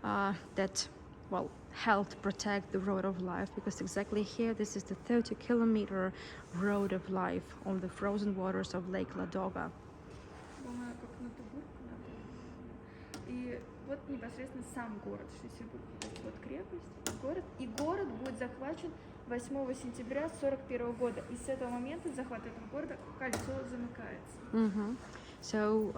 that, well, helped protect the road of life, because exactly here this is the 30-kilometer road of life on the frozen waters of Lake Ladoga. Думаю, как на Тубурку надо. И вот непосредственно сам город Шлиссельбург, вот крепость, город. И город будет захвачен 8 сентября 1941 года. И с этого момента захват этого города кольцо замыкается. So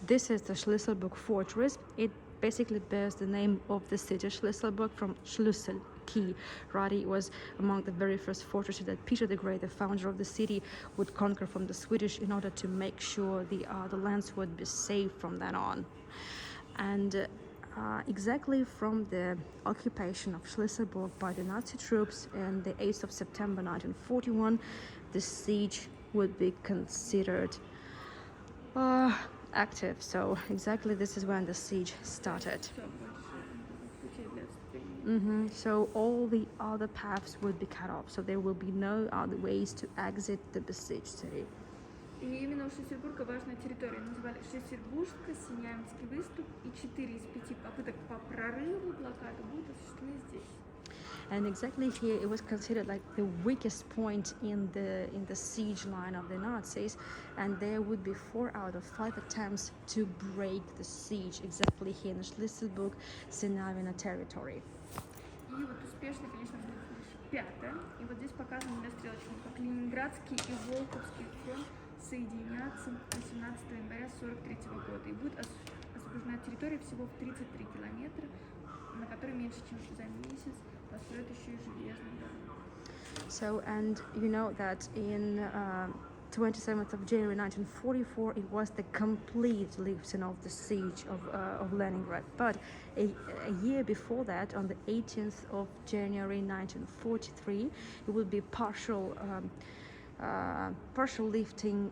this is the Schlüsselburg fortress. It basically bears the name of the city Schlüsselburg from Schlüssel, key, right? It was among the very first fortresses that Peter the Great, the founder of the city, would conquer from the Swedish in order to make sure the lands would be safe from then on. And exactly from the occupation of Schlüsselburg by the Nazi troops on the 8th of September 1941, the siege would be considered active. So exactly this is when the siege started. So all the other paths would be cut off. So there will be no other ways to exit the besieged city. И именно у Шлиссельбурга важная территория. Называли Шлиссельбургская, Синьямский выступ, и 4 из 5 попыток по прорыву блокады будут осуществлены здесь. And exactly here, it was considered like the weakest point in the siege line of the Nazis, and there would be 4 out of 5 attempts to break the siege exactly here in Schleswig, Sinavina territory. И вот успешно, конечно, будет лишь 5-е. И вот здесь показано на стрелочках, как Ленинградский и Волховский фронт соединятся 18 января 1943 года. И будет освобождена территория всего в 33 километра, на которой меньше, чем за месяц построят еще и железную дорогу. So, and you know that in 27th of January 1944, it was the complete lifting of the siege of Leningrad. But a year before that, on the 18th of January 1943, it would be partial lifting,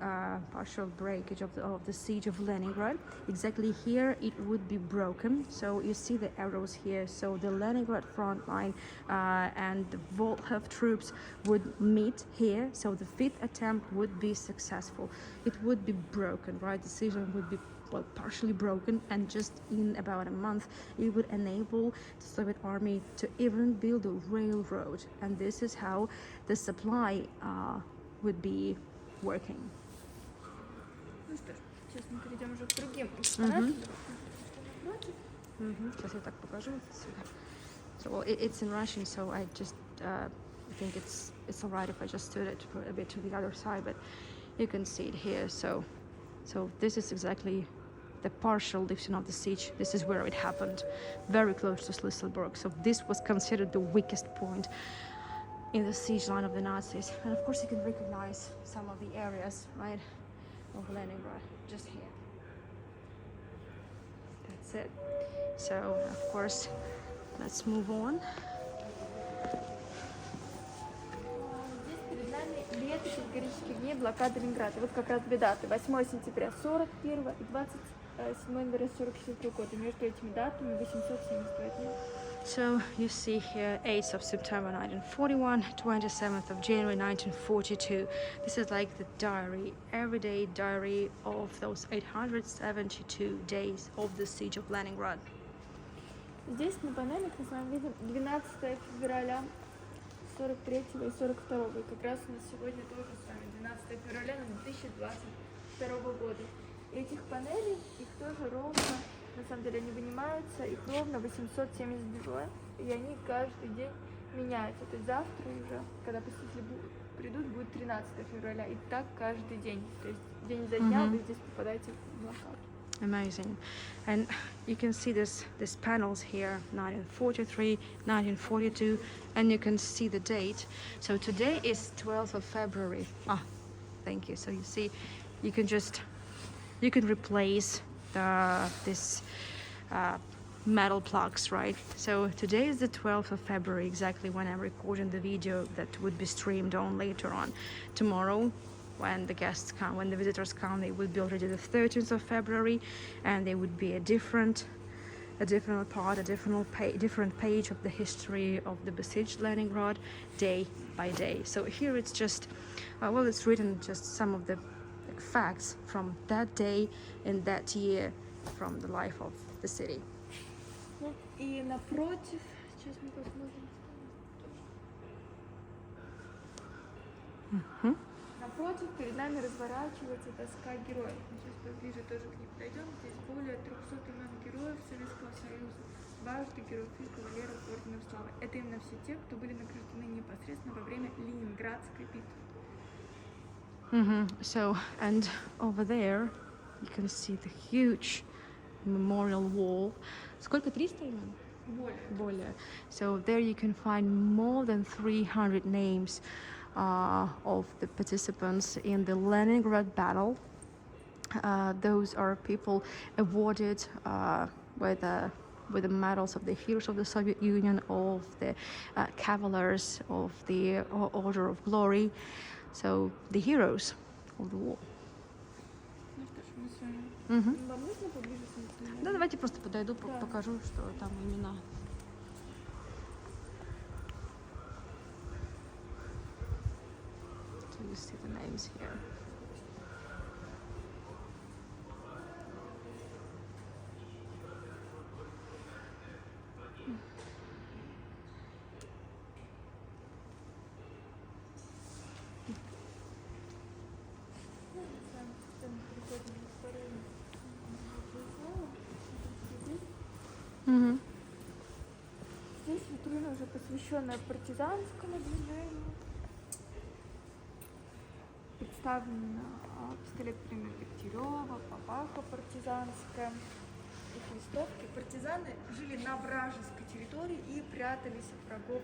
partial breakage of the siege of Leningrad. Exactly here it would be broken. So you see the arrows here. So the Leningrad front line and the Volkhov troops would meet here. So the 5th attempt would be successful. It would be broken, right? The siege would be partially broken, and just in about a month it would enable the Soviet army to even build a railroad. And this is how the supply would be working. Ну что ж, сейчас мы перейдем уже к другим экспонатам. Сейчас я так покажу. So well, it's in Russian, so I just think it's alright if I just stood it for a bit to the other side, but you can see it here. So this is exactly the partial lifting of the siege. This is where it happened, very close to Schleswig. So this was considered the weakest point in the siege line of the Nazis. And of course you can recognize some of the areas, right, of Leningrad, just here. That's it. So of course, let's move on. Здесь перед нами лето категорических дней блокады Ленинграда. Вот как раз две даты. 8 сентября 41 и 27 января 44 года. Между этими датами 872 дня. So you see here 8th of September 1941, 27th of January 1942. This is like the diary, everyday diary of those 872 days of the siege of Leningrad. Здесь на панелях мы с вами видим 12 февраля 43 и 42. И как раз у нас сегодня тоже с вами 12 февраля 2022 года. И этих панелей, их тоже ровно, на самом деле они вынимаются, их ровно 872, и они каждый день меняются. То есть завтра уже, когда посетители придут, будет 13 февраля, и так каждый день. То есть день за дня вы здесь попадаете в блокаду. Amazing. And you can see these panels here, 1943, 1942, and you can see the date. So today is 12th of February. Thank you. So you see, you can replace this metal plugs, right? So today is the 12th of February, exactly when I'm recording the video that would be streamed on later on. Tomorrow, when the guests come, when the visitors come, they will be already the 13th of February, and there would be a different part, different page of the history of the besieged Leningrad, day by day. So here it's just, it's written just some of the facts from that day in that year from the life of the city. И напротив, сейчас мы посмотрим. Напротив, перед нами разворачивается доска героев. Мы сейчас поближе тоже к ней подойдем. Здесь более 300 имен героев Советского Союза, дважды героев и кавалеров орденов славы. Это именно все те, кто были награждены непосредственно во время Ленинградской битвы. So, and over there you can see the huge memorial wall. Сколько? 300 имен? Более. So there you can find more than 300 names of the participants in the Leningrad battle. Those are people awarded with the medals of the heroes of the Soviet Union, of the cavaliers of the Order of Glory. So the heroes of the war. Ну что ж, мы с вами. Вам нужно поближе смотреть? Да, давайте просто подойду, покажу, что там имена. So you see the names here. Mm-hmm. Здесь витрина уже посвященная партизанскому движению. Представлена пистолет пример Дегтярева, папаха партизанская и листовки. Партизаны жили на вражеской территории и прятались от врагов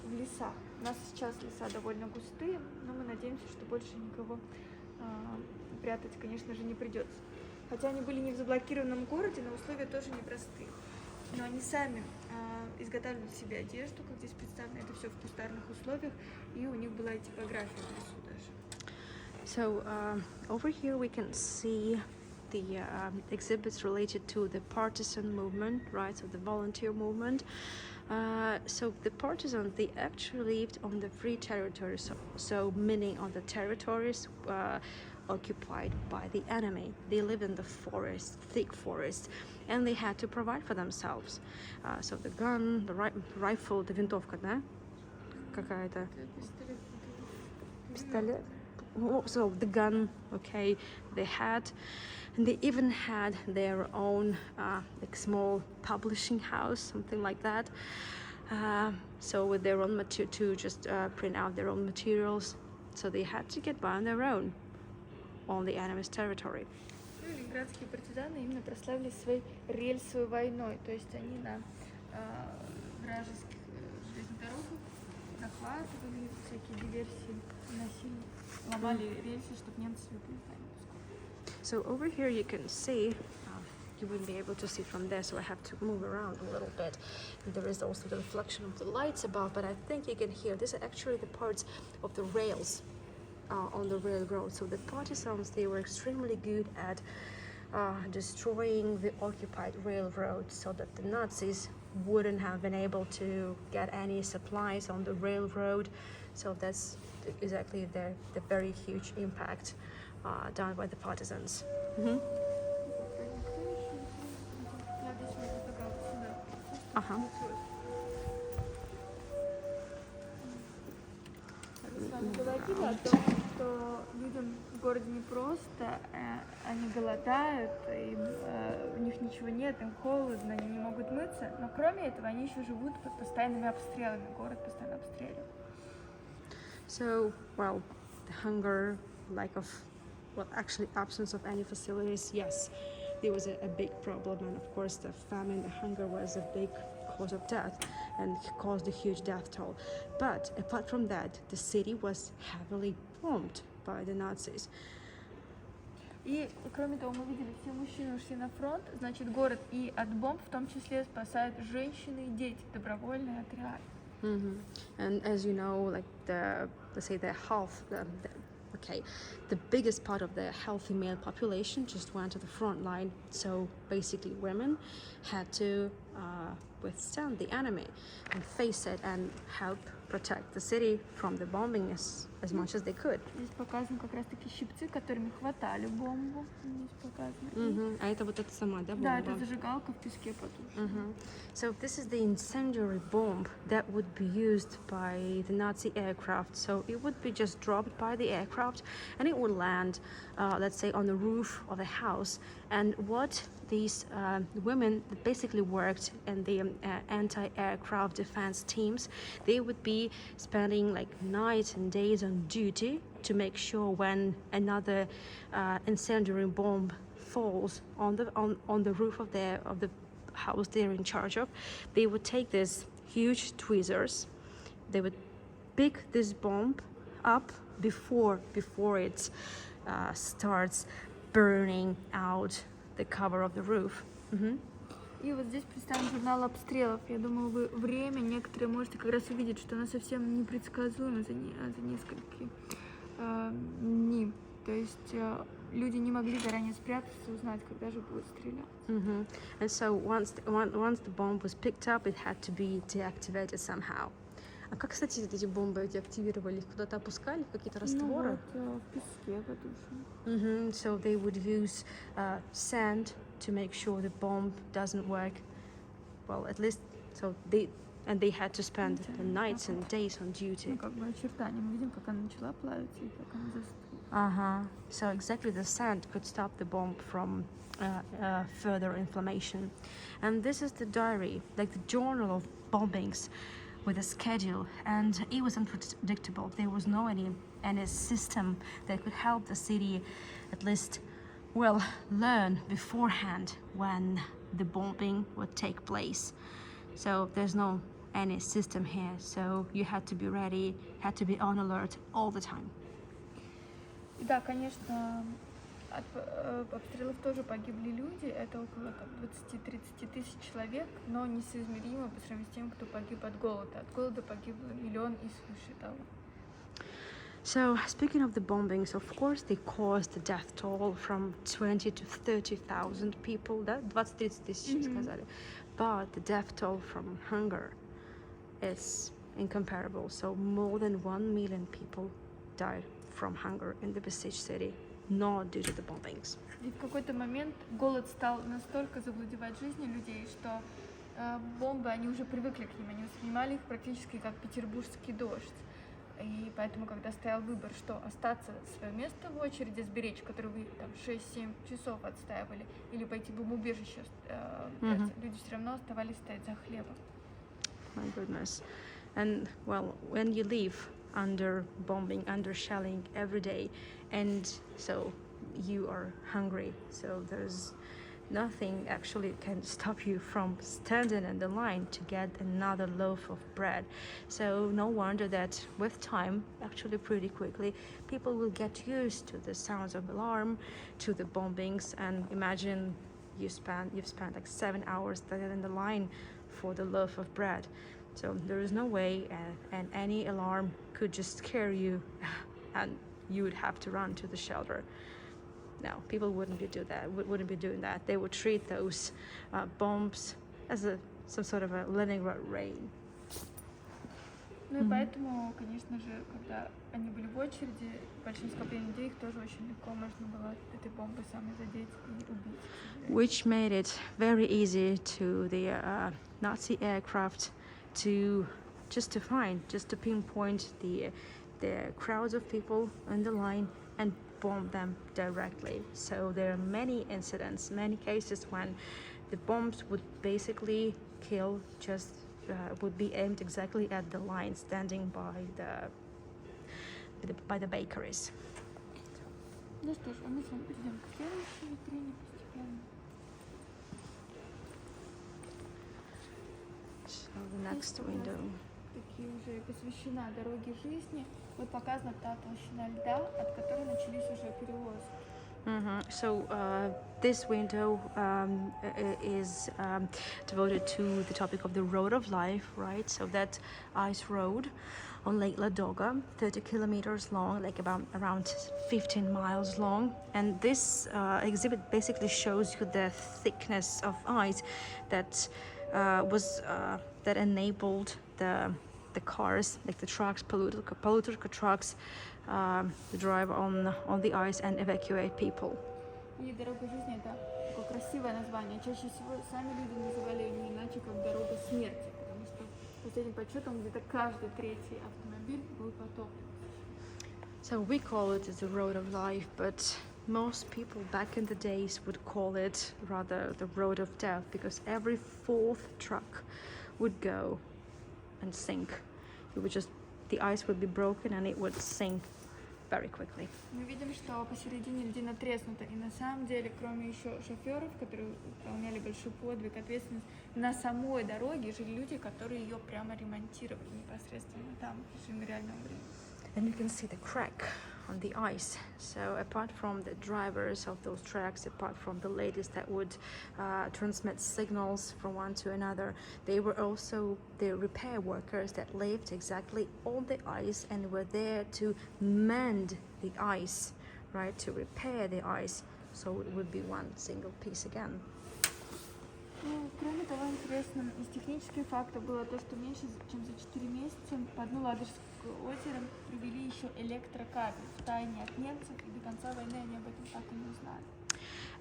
в лесах. У нас сейчас леса довольно густые, но мы надеемся, что больше никого прятать, конечно же, не придется. Хотя они были не в заблокированном городе, но условия тоже непростые. Но они сами изготавливали себе одежду, как здесь представлено, это все в кустарных условиях, и у них была и типография в лесу даже. So over here we can see the exhibits related to the partisan movement, right? So the volunteer movement. So the partisans, they actually lived on the free territories, so meaning on the territories occupied by the enemy. They live in the forest, thick forest, and they had to provide for themselves. So the gun, the rifle, the винтовка, да? Какая-то? Пистолет. So the gun, okay, they had, and they even had their own like small publishing house, something like that. So with their own material to just print out their own materials, so they had to get by on their own on the enemy's territory. Ленинградские партизаны именно прославились своей рельсовой войной, то есть они на вражеских железных дорогах захватывали всякие диверсии, носили, ломали рельсы, чтобы немцы поезда не пускали. So over here you can see, you wouldn't be able to see from there, so I have to move around a little bit. And there is also the reflection of the lights above, but I think you can hear, these are actually the parts of the rails on the railroad. So the partisans, they were extremely good at destroying the occupied railroad so that the Nazis wouldn't have been able to get any supplies on the railroad. So that's exactly the very huge impact done by the partisans. Mm-hmm. Uh-huh. Мы с вами говорили о том, что людям в городе непросто, они голодают, им, у них ничего нет, им холодно, они не могут мыться, но кроме этого они еще живут под постоянными обстрелами, город постоянно обстреливают. So, well, the hunger, lack of, well, actually absence of any facilities, yes, there was a big problem, and of course the famine, the hunger was a big cause of death and caused a huge death toll. But apart from that, the city was heavily bombed by the Nazis. И, кроме того, мы видели, все мужчины ушли на фронт, значит, город и от бомб в том числе спасают женщины и дети, добровольные отряды. Mm-hmm. And as you know, like let's say the health, the biggest part of the healthy male population just went to the front line. So basically, women had to withstand the enemy and face it and help protect the city from the bombing as much as they could. Здесь показаны как раз-таки щипцы, которыми хватали бомбу. Здесь показано. Mm-hmm. А это вот эта сама, да, бомба? Да, это зажигалка в песке потушена. Mm-hmm. So this is the incendiary bomb that would be used by the Nazi aircraft. So it would be just dropped by the aircraft and it would land, let's say, on the roof of a house. And what these women that basically worked in the anti-aircraft defense teams, they would be spending like nights and days on duty to make sure when another incendiary bomb falls on the roof of the house they're in charge of, they would take these huge tweezers, they would pick this bomb up before it starts burning out the cover of the roof. Mm-hmm. И вот здесь представлен журнал обстрелов. Я думаю, вы время некоторые можете как раз увидеть, что оно совсем непредсказуемо за несколько дней. То есть люди не могли заранее спрятаться, узнать, когда же будут стрелять. Mm-hmm. And so once the bomb was picked up, it had to be deactivated somehow. А как, кстати, эти бомбы деактивировали? Их куда-то опускали, в какие-то растворы? Ну вот, в песке потушено. Mm-hmm. So they would use sand to make sure the bomb doesn't work. Well, at least, so they had to spend the nights and days on duty. Ну, как бы очертания. Мы видим, как она начала плавиться и как она застыла. So exactly the sand could stop the bomb from further inflammation. And this is the diary, like the journal of bombings with a schedule. And it was unpredictable. There was no any system that could help the city at least, well, learn beforehand when the bombing would take place. So there's no any system here. So you had to be ready, had to be on alert all the time. Да, конечно, от обстрелов тоже погибли люди, это около 20-30 тысяч человек, но несоизмеримо по сравнению с тем, кто погиб от голода. От голода погибло 1 миллион и свыше того. So, speaking of the bombings, of course, they caused the death toll from 20 to 30,000 people. Да? 20-30 тысяч сказали. But the death toll from hunger is incomparable. So, more than 1 million people died from hunger in the besieged city, not due to the bombings. И в какой-то момент голод стал настолько завладевать жизнью людей, что бомбы, они уже привыкли к ним, они воспринимали их практически как петербургский дождь. И поэтому, когда стоял выбор, что остаться свое место в очереди, сберечь, которое вы там 6-7 часов отстаивали, или пойти в бомбоубежище, люди все равно оставались стоять за хлебом. My goodness. And well, when you live under bombing, under shelling every day, and so you are hungry, so there's nothing actually can stop you from standing in the line to get another loaf of bread. So no wonder that with time, actually pretty quickly, people will get used to the sounds of alarm, to the bombings, and imagine you've spent like 7 hours standing in the line for the loaf of bread. So there is no way and any alarm could just scare you and you would have to run to the shelter. No, people wouldn't be doing that. They would treat those bombs as some sort of a Leningrad rain. Ну и поэтому, конечно же, когда они были в очереди, большим скоплением людей, их тоже очень легко можно было этой бомбой самой задеть и убить. Which made it very easy to the Nazi aircraft to pinpoint the crowds of people in the line and bomb them directly. So there are many incidents, many cases when the bombs would basically kill would be aimed exactly at the line standing by the bakeries. Ну что ж, а мы с вами перейдем к следующей витрине постепенно. So the next window. Такие уже посвящена дороге жизни. Вот показана та толщина льда, от которой начались уже перевозки. So this window is devoted to the topic of the road of life, right? So that ice road on Lake Ladoga, 30 kilometers long, like around 15 miles long. And this exhibit basically shows you the thickness of ice that that enabled the cars, like the trucks, polluted trucks, to drive on the ice and evacuate people. И дорога жизни — это такое красивое название. Чаще всего сами люди называли ее не иначе, как дорога смерти, потому что по последним подсчетам где-то каждый третий автомобиль был потоплен. So we call it the road of life, but most people back in the days would call it rather the road of death, because every fourth truck would go and sink. The ice would be broken and it would sink very quickly. Мы видим, что посередине льдина треснута, и на самом деле, кроме еще шоферов, которые выполняли большой подвиг, ответственность, на самой дороге жили люди, которые ее прямо ремонтировали непосредственно там, в режиме реального времени. And you can see the crack on the ice. So apart from the drivers of those tracks, apart from the ladies that would transmit signals from one to another, they were also the repair workers that lived exactly on the ice and were there to mend the ice, right, to repair the ice, so it would be one single piece again. Ну, кроме того, интересным из технических фактов было то, что меньше чем за 4 месяца по дну Ладожского озера провели еще электрокабель втайне от немцев, и до конца войны они об этом так и не узнали.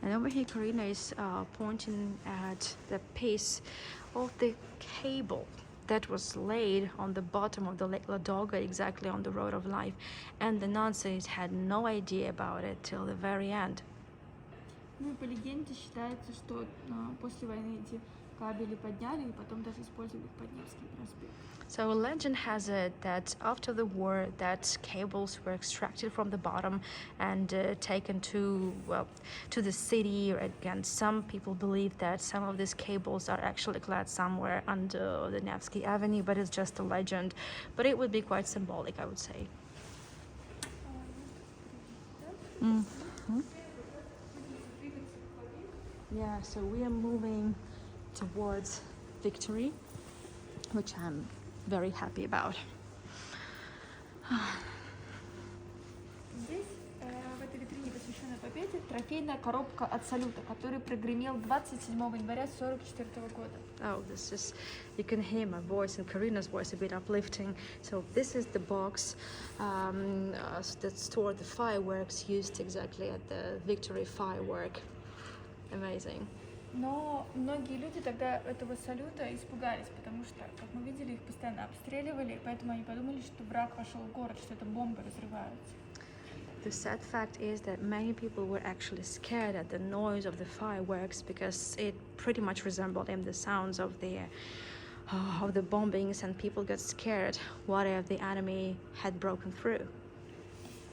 And over here, Karina is pointing at the piece of the cable that was laid on the bottom of the Lake Ladoga, exactly on the road of life, and the Nazis had no idea about it till the very end. Ну и по легенде считается, что после войны эти кабели подняли и потом даже использовали их под Невский проспект. So a legend has it that after the war, that cables were extracted from the bottom and taken to the city. Or again, some people believe that some of these cables are actually clad somewhere under the Nevsky Avenue, but it's just a legend. But it would be quite symbolic, I would say. Yeah, so we are moving towards victory, which I'm very happy about. Здесь, в этой витрине, посвященной победе, трофейная коробка от салюта, который прогремел 27 января 1944 года. Oh, this is, you can hear my voice and Karina's voice a bit uplifting. So this is the box that stored the fireworks used exactly at the victory firework. Amazing. Но многие люди тогда этого салюта испугались, потому что, как мы видели, их постоянно обстреливали, и поэтому они подумали, что враг вошел в город, что это бомбы разрываются. The sad fact is that many people were actually scared at the noise of the fireworks because it pretty much resembled the sounds of the bombings, and people got scared what if the enemy had broken through.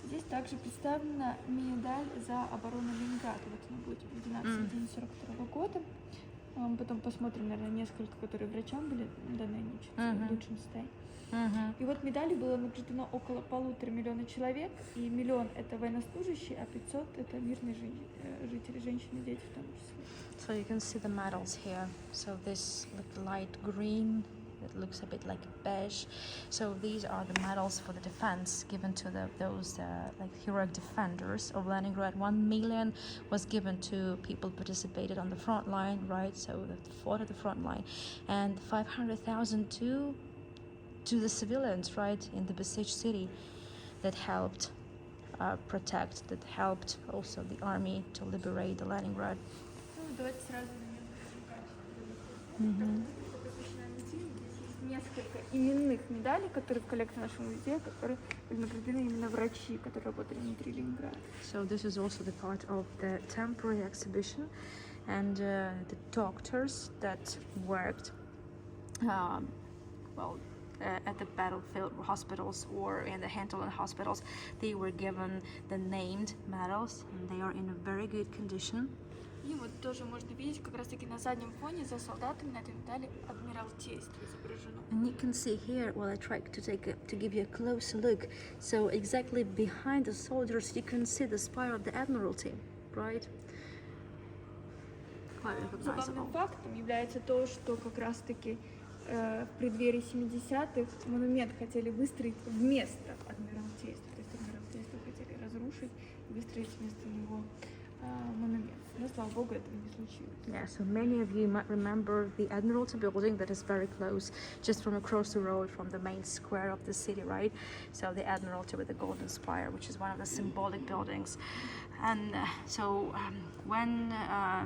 Здесь также представлена медаль за оборону Ленинграда. Вот она будет введена в середине 1942 года. Мы потом посмотрим, наверное, несколько, которые врачам были даны, они в лучшем состоянии. И вот медали было награждено около 1,5 миллиона человек, и 1 миллион это военнослужащие, а 500 это мирные жители, женщины и дети в том числе. So you can see the medals here. So this light green, it looks a bit like a beige. So these are the medals for the defense given to those heroic defenders of Leningrad. 1 million was given to people participated on the front line, right? So that fought at the front line, and 500,000 to the civilians, right, in the besieged city, that helped protect, that helped also the army to liberate the Leningrad. Давайте сразу несколько именных медалей, которые в коллекции нашего музея, которые были награждены именно врачи, которые работали внутри Ленинграда. So this is also the part of the temporary exhibition, and the doctors that worked at the battlefield hospitals or in the hinterland hospitals, they were given the named medals, and they are in a very good condition. И вот тоже можно видеть, как раз таки на заднем фоне за солдатами на этой медали адмиралтейство изображено. And you can see here, well, I tried to give you a closer look. So exactly behind the soldiers, you can see the spire of the Admiralty, right? Quite Забавным recognizable. фактом является то, что как раз таки в преддверии 70-х монумент хотели выстроить вместо адмиралтейства. То есть адмиралтейство хотели разрушить и выстроить вместо него монумент. Но, слава богу, этого не случилось. Yeah, so many of you might remember the Admiralty building that is very close, just from across the road from the main square of the city, right? So the Admiralty with the golden spire, which is one of the symbolic buildings. And when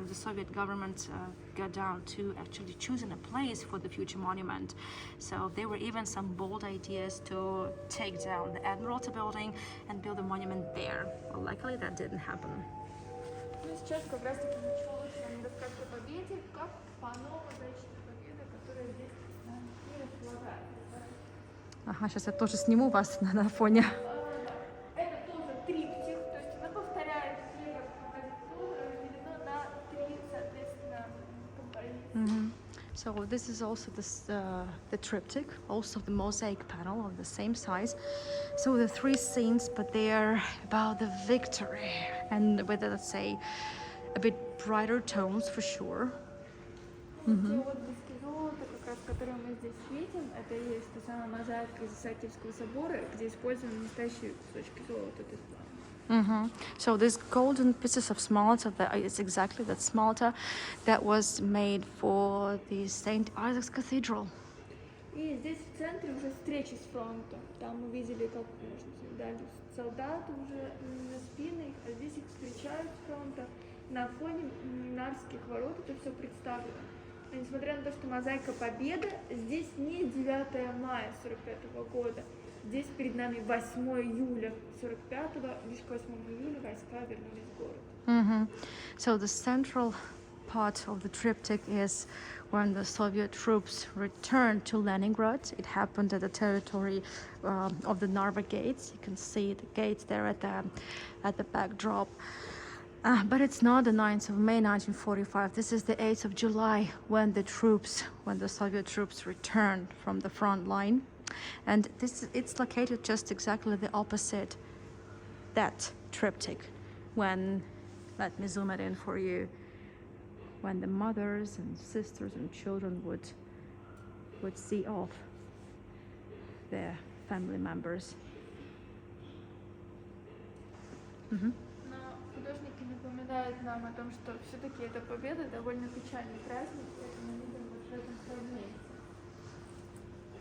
the Soviet government got down to actually choosing a place for the future monument, so there were even some bold ideas to take down the Admiralty building and build a monument there. Well, luckily that didn't happen. Ну, сейчас как раз таки началось нам рассказ о победе, как по-новому защита победы, которая здесь и располагается. Ага, сейчас я тоже сниму вас на фоне. Это тоже триптих, то есть она повторяет слева композицию, разделено на 3, соответственно, композиции. So this is also the triptych, also the mosaic panel of the same size. So the 3 scenes, but they are about the victory, and with, let's say, a bit brighter tones for sure. Те отблески золота, как раз которые мы здесь видим, это и есть та самая мозаика из Исаакиевского собора, где использованы настоящие кусочки золота. So these golden pieces of smalta, it's exactly that smalta that was made for the St. Isaac's Cathedral. И здесь в центре уже встречи с фронтом. Там мы видели, как дали солдаты уже на спины, а здесь их встречают с фронта. На фоне Нарских ворот это все представлено. Но несмотря на то, что мозаика Победы, здесь не 9 мая 45 года, здесь перед нами 8 июля 45-го, лишь к 8 июля войска вернулись в город. So the central part of the triptych is when the Soviet troops returned to Leningrad. It happened at the territory of the Narva gates. You can see the gates there at the backdrop. But it's not the 9th of May 1945. This is the 8th of July when the Soviet troops returned from the front line. And it's located just exactly the opposite that triptych. When, let me zoom it in for you, when the mothers and sisters and children would see off their family members. Но художники напоминают нам о том, что все-таки эта победа довольно печальный праздник, поэтому мы видим вот в этом фрагменте.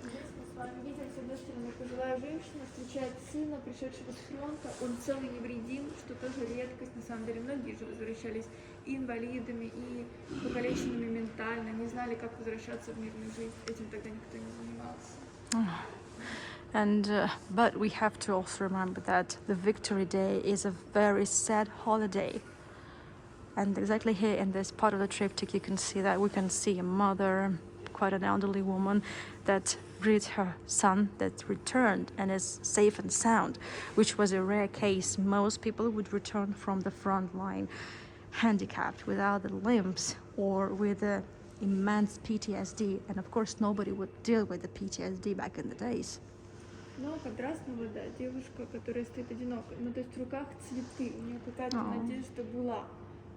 Здесь мы с вами видим, с одной стороны, пожилая женщина встречает сына, пришедшего с фронта, он целый невредим, что тоже редкость, на самом деле многие же возвращались и инвалидами, и покалеченными ментально, не знали, как возвращаться в мирную жизнь, этим тогда никто не занимался. But we have to also remember that the Victory Day is a very sad holiday. And exactly here in this part of the triptych, you can see that we can see a mother, quite an elderly woman, that greets her son that returned and is safe and sound, which was a rare case. Most people would return from the front line handicapped, without the limbs or with immense PTSD. And of course, nobody would deal with the PTSD back in the days. Но контрастного, да, девушка, которая стоит одиноко, ну то есть в руках цветы, у нее какая-то надежда была.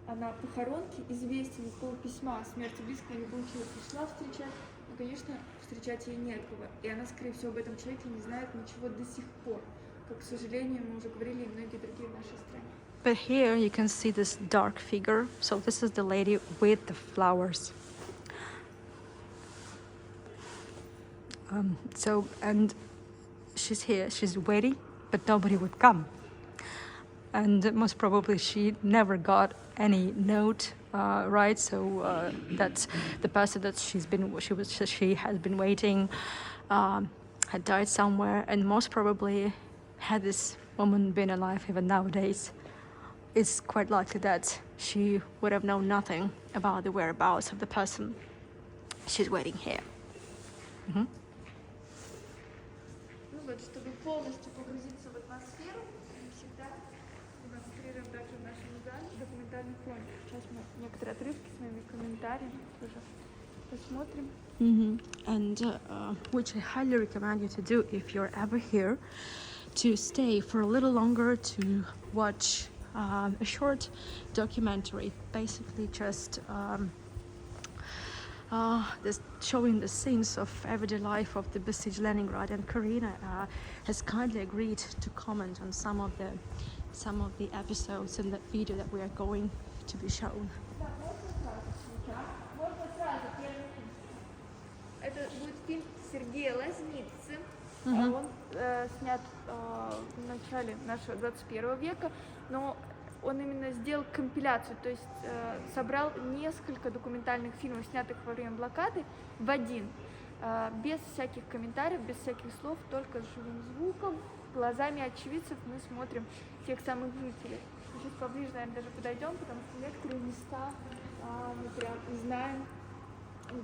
Она похоронки, известия, никакого письма о смерти близкого не получила, пришла встречать, но, конечно, встречать ей некого. И она, скорее всего, об этом человеке не знает ничего до сих пор, как, к сожалению, мы уже говорили, и многие другие в нашей стране. But here you can see this dark figure. So this is the lady with the flowers. And she's here, she's waiting, but nobody would come. And most probably she never got any note, right? So that the person that she has been waiting had died somewhere, and most probably, had this woman been alive even nowadays, it's quite likely that she would have known nothing about the whereabouts of the person she's waiting here. Ну вот, чтобы полностью погрузиться в атмосферу, мы всегда демонстрируем также в нашем зале документальный фон. Сейчас мы некоторые отрывки с моими комментариями тоже посмотрим. And which I highly recommend you to do if you're ever here, to stay for a little longer to watch a short documentary, basically just showing the scenes of everyday life of the besieged Leningrad. And Karina has kindly agreed to comment on some of the episodes in the video that we are going to be shown. Это будет фильм Сергея Лазницы. Он снят в начале нашего 21 века, но он именно сделал компиляцию, то есть собрал несколько документальных фильмов, снятых во время блокады, в один, без всяких комментариев, без всяких слов, только с живым звуком, глазами очевидцев мы смотрим тех самых жителей. Сейчас поближе, наверное, даже подойдем, потому что некоторые места мы прям знаем.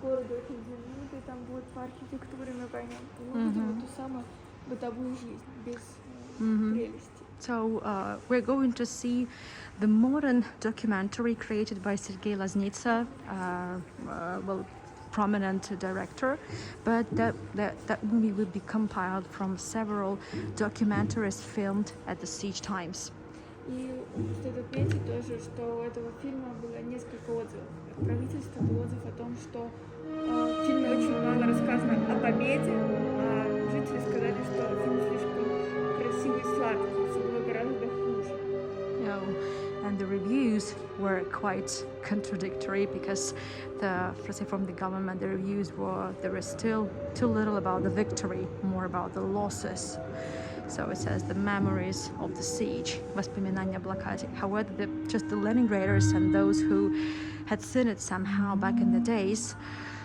Город очень знаменитый, там будет по архитектуре, мы поймем. И мы видим эту самую бытовую жизнь, без прелести. So we're going to see the modern documentary created by Sergei Laznitsa, prominent director, but that movie will be compiled from several documentaries filmed at the siege times. И стоит отметить тоже, что у этого фильма было несколько отзывов. От правительства был отзыв о том, что в фильме очень мало рассказано о победе, а жители сказали, что фильм слишком красивый и сладкий, все было гораздо хуже. And the reviews were quite contradictory because let's say from the government, the reviews were there was still too little about the victory, more about the losses. So it says the memories of the siege, воспоминания блокады. However, just the Leningraders and those who had seen it somehow back in the days,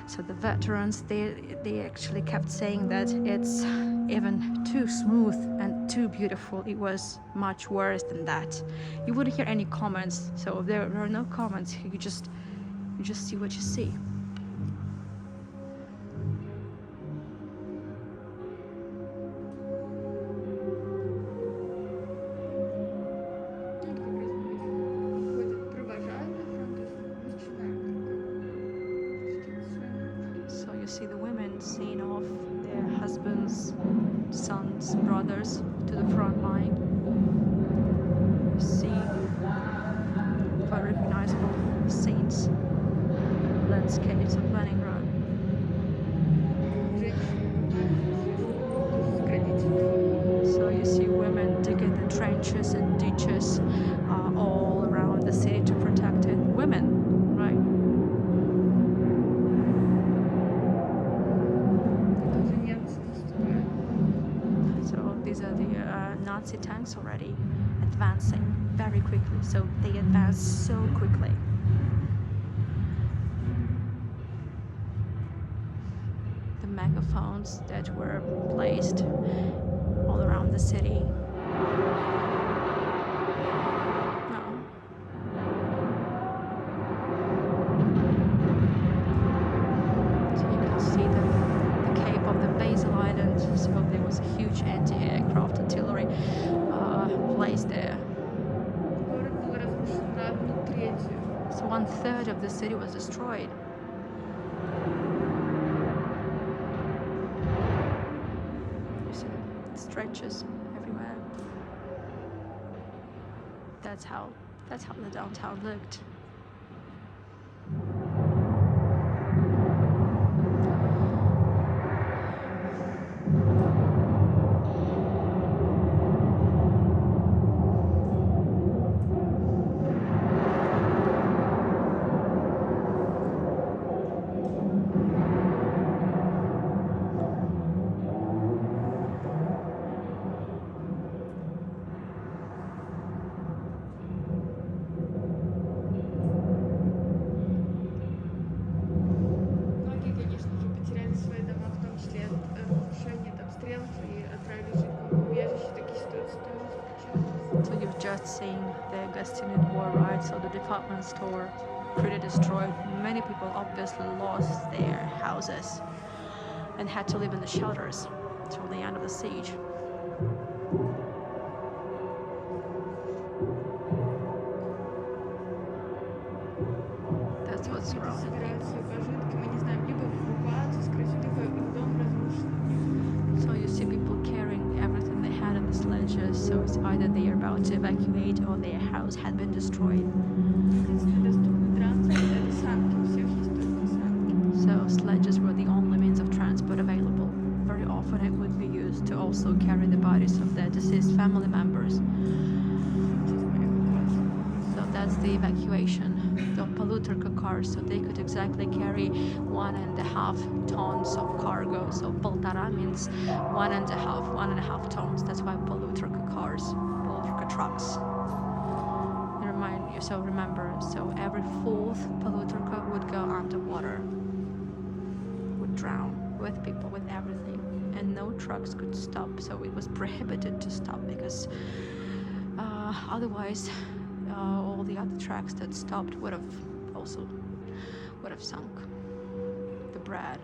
so the veterans, they actually kept saying that it's even too smooth and too beautiful. It was much worse than that. You wouldn't hear any comments. So if there are no comments, you just see what you see. So you see the women seeing off their husbands, sons, brothers to the front line. You see quite recognizable scenes, landscapes of Leningrad. So you see women digging the trenches and ditches all around the city to protect it. Women, right? So these are the Nazi tanks already advancing very quickly. So they advance so quickly. The megaphones that were placed all around the city. No. So you can see the cape of the Basel Island. So there was a huge anti-aircraft artillery placed there. So 1/3 of the city was destroyed. You see stretches everywhere. That's how the downtown looked. So you've just seen the Gostinny Dvor, right? So the department store pretty destroyed. Many people obviously lost their houses and had to live in the shelters till the end of the siege. That's what's surrounding people. So you see people carrying everything they had on the sledges, so it's either they are about to evacuate or their house had been destroyed. So sledges were the only means of transport available. Very often it would be used to also carry the bodies of their deceased family members. So that's the evacuation. The polluter cars, so they could exactly carry 1.5 tons of cargo. So poltara means 1.5 tons. That's why polluter cars, polluter trucks. So remember, so every fourth polluter would go underwater, would drown with people, with everything, and no trucks could stop. So it was prohibited to stop because otherwise all the other trucks that stopped would have sunk the bread.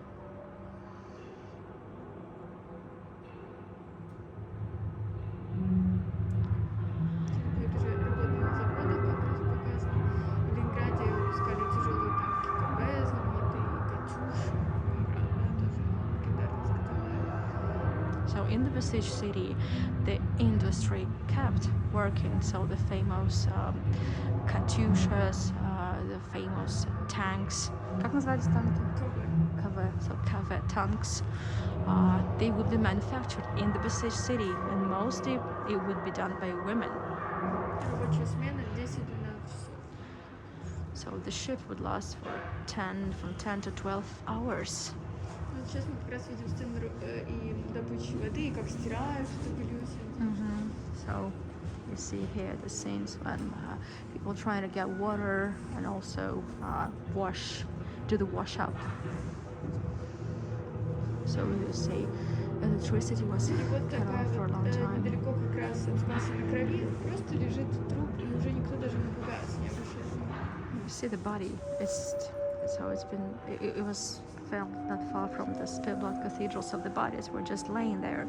So in the besieged city, the industry kept working. So the famous Katyushas, the famous tanks. Как называются танки? KV. So KV tanks. They would be manufactured in the besieged city, and mostly it would be done by women. So the shift would last for from 10 to 12 hours. Вот сейчас мы как раз видим сцену и добычи воды, и как стирают эту грязь. So you see here the scenes when people trying to get water and also do the wash up. So you see electricity was И вот cut такая off for a long вот time. недалеко как раз от смазанной крови просто лежит труп, и уже никто даже не пугается, не обращает внимания. You see the body. It was found not far from the split blood cathedrals, so the bodies were just laying there,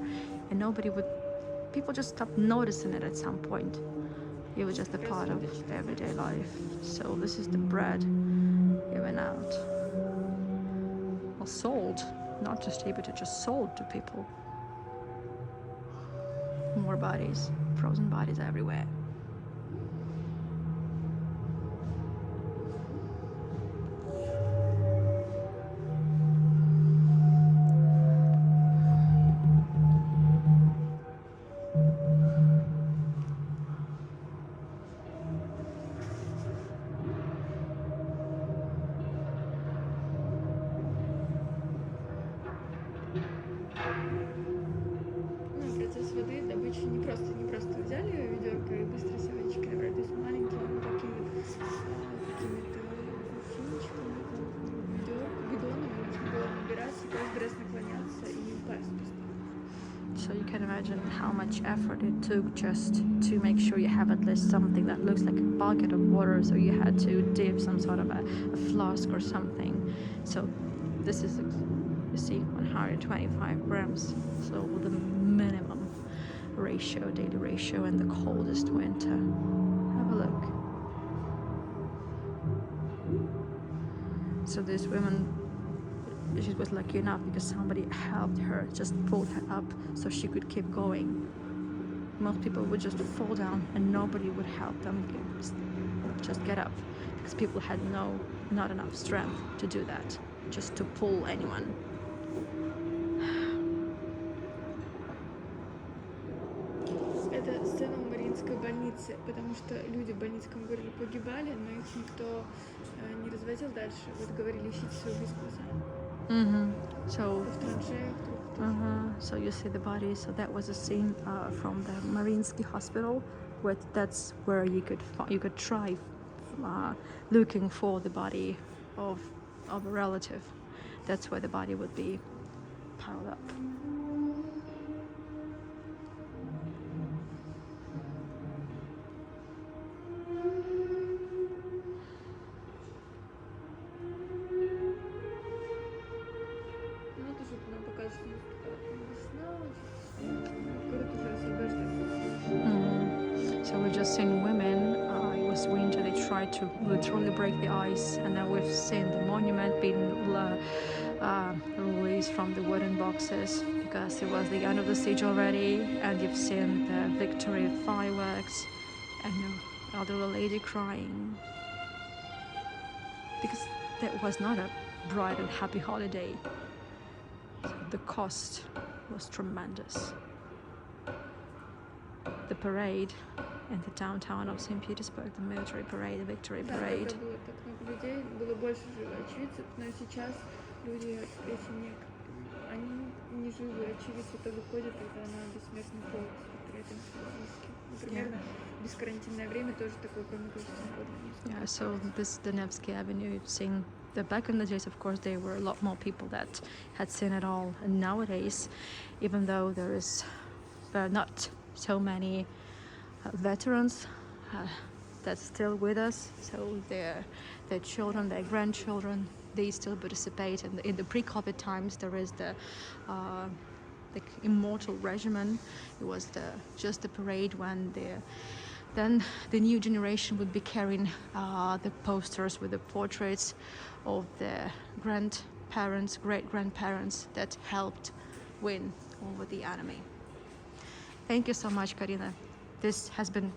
and people just stopped noticing it at some point. It was just a part of everyday life. So this is the bread given out or sold, not distributed, just sold to people. More bodies, frozen bodies everywhere. Ну, процесс воды, добычи не просто взяли ведерко и быстро все водички набрали. То есть маленькими вот такими какими-то кувшинчиками, бидонами нужно было набирать, и каждый раз наклоняться и упасть просто. So you can imagine how much effort it took just to make sure you have at least something that looks like a bucket of water. So you had to dip some sort of a flask or something. So this is, you see, 125 grams. So the minimum ratio, daily ratio in the coldest winter. Have a look. So this woman, she was lucky enough because somebody helped her, just pulled her up so she could keep going. Most people would just fall down and nobody would help them just get up because people had not enough strength to do that, just to pull anyone. Это сцена в Мариинской больнице, потому что люди в больнице, как мы говорили, погибали, но их никто не развозил дальше. Вот говорили, ищите своего близкого. So you see the body. So that was a scene from the Mariinsky hospital, that's where you could try looking for the body of a relative. That's where the body would be piled up. So we've just seen women, it was winter, they tried to literally break the ice, and now we've seen the monument being released from the wooden boxes because it was the end of the siege already, and you've seen the victory fireworks and an elderly lady crying because that was not a bright and happy holiday. The cost was tremendous. The parade in the downtown of St. Petersburg, the military parade, the victory parade. Да, было так много людей, было больше очевидцев, но сейчас люди эти они не живые очевидцы, то выходят, когда на бессмертный полк, при этом физически. Примерно без карантинное время тоже такое промежуточное года. Yeah, so this the Nevsky Avenue, you've seen that back in the days, of course, there were a lot more people that had seen it all. And nowadays, even though there is not so many veterans that's still with us, so their children, their grandchildren, they still participate. And in the pre-COVID times, there is the Immortal Regiment. It was just the parade when then the new generation would be carrying the posters with the portraits of the grandparents, great-grandparents that helped win over the enemy. Thank you so much, Karina. This has been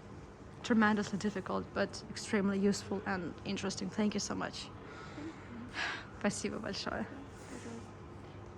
tremendously difficult, but extremely useful and interesting. Thank you so much. Спасибо большое.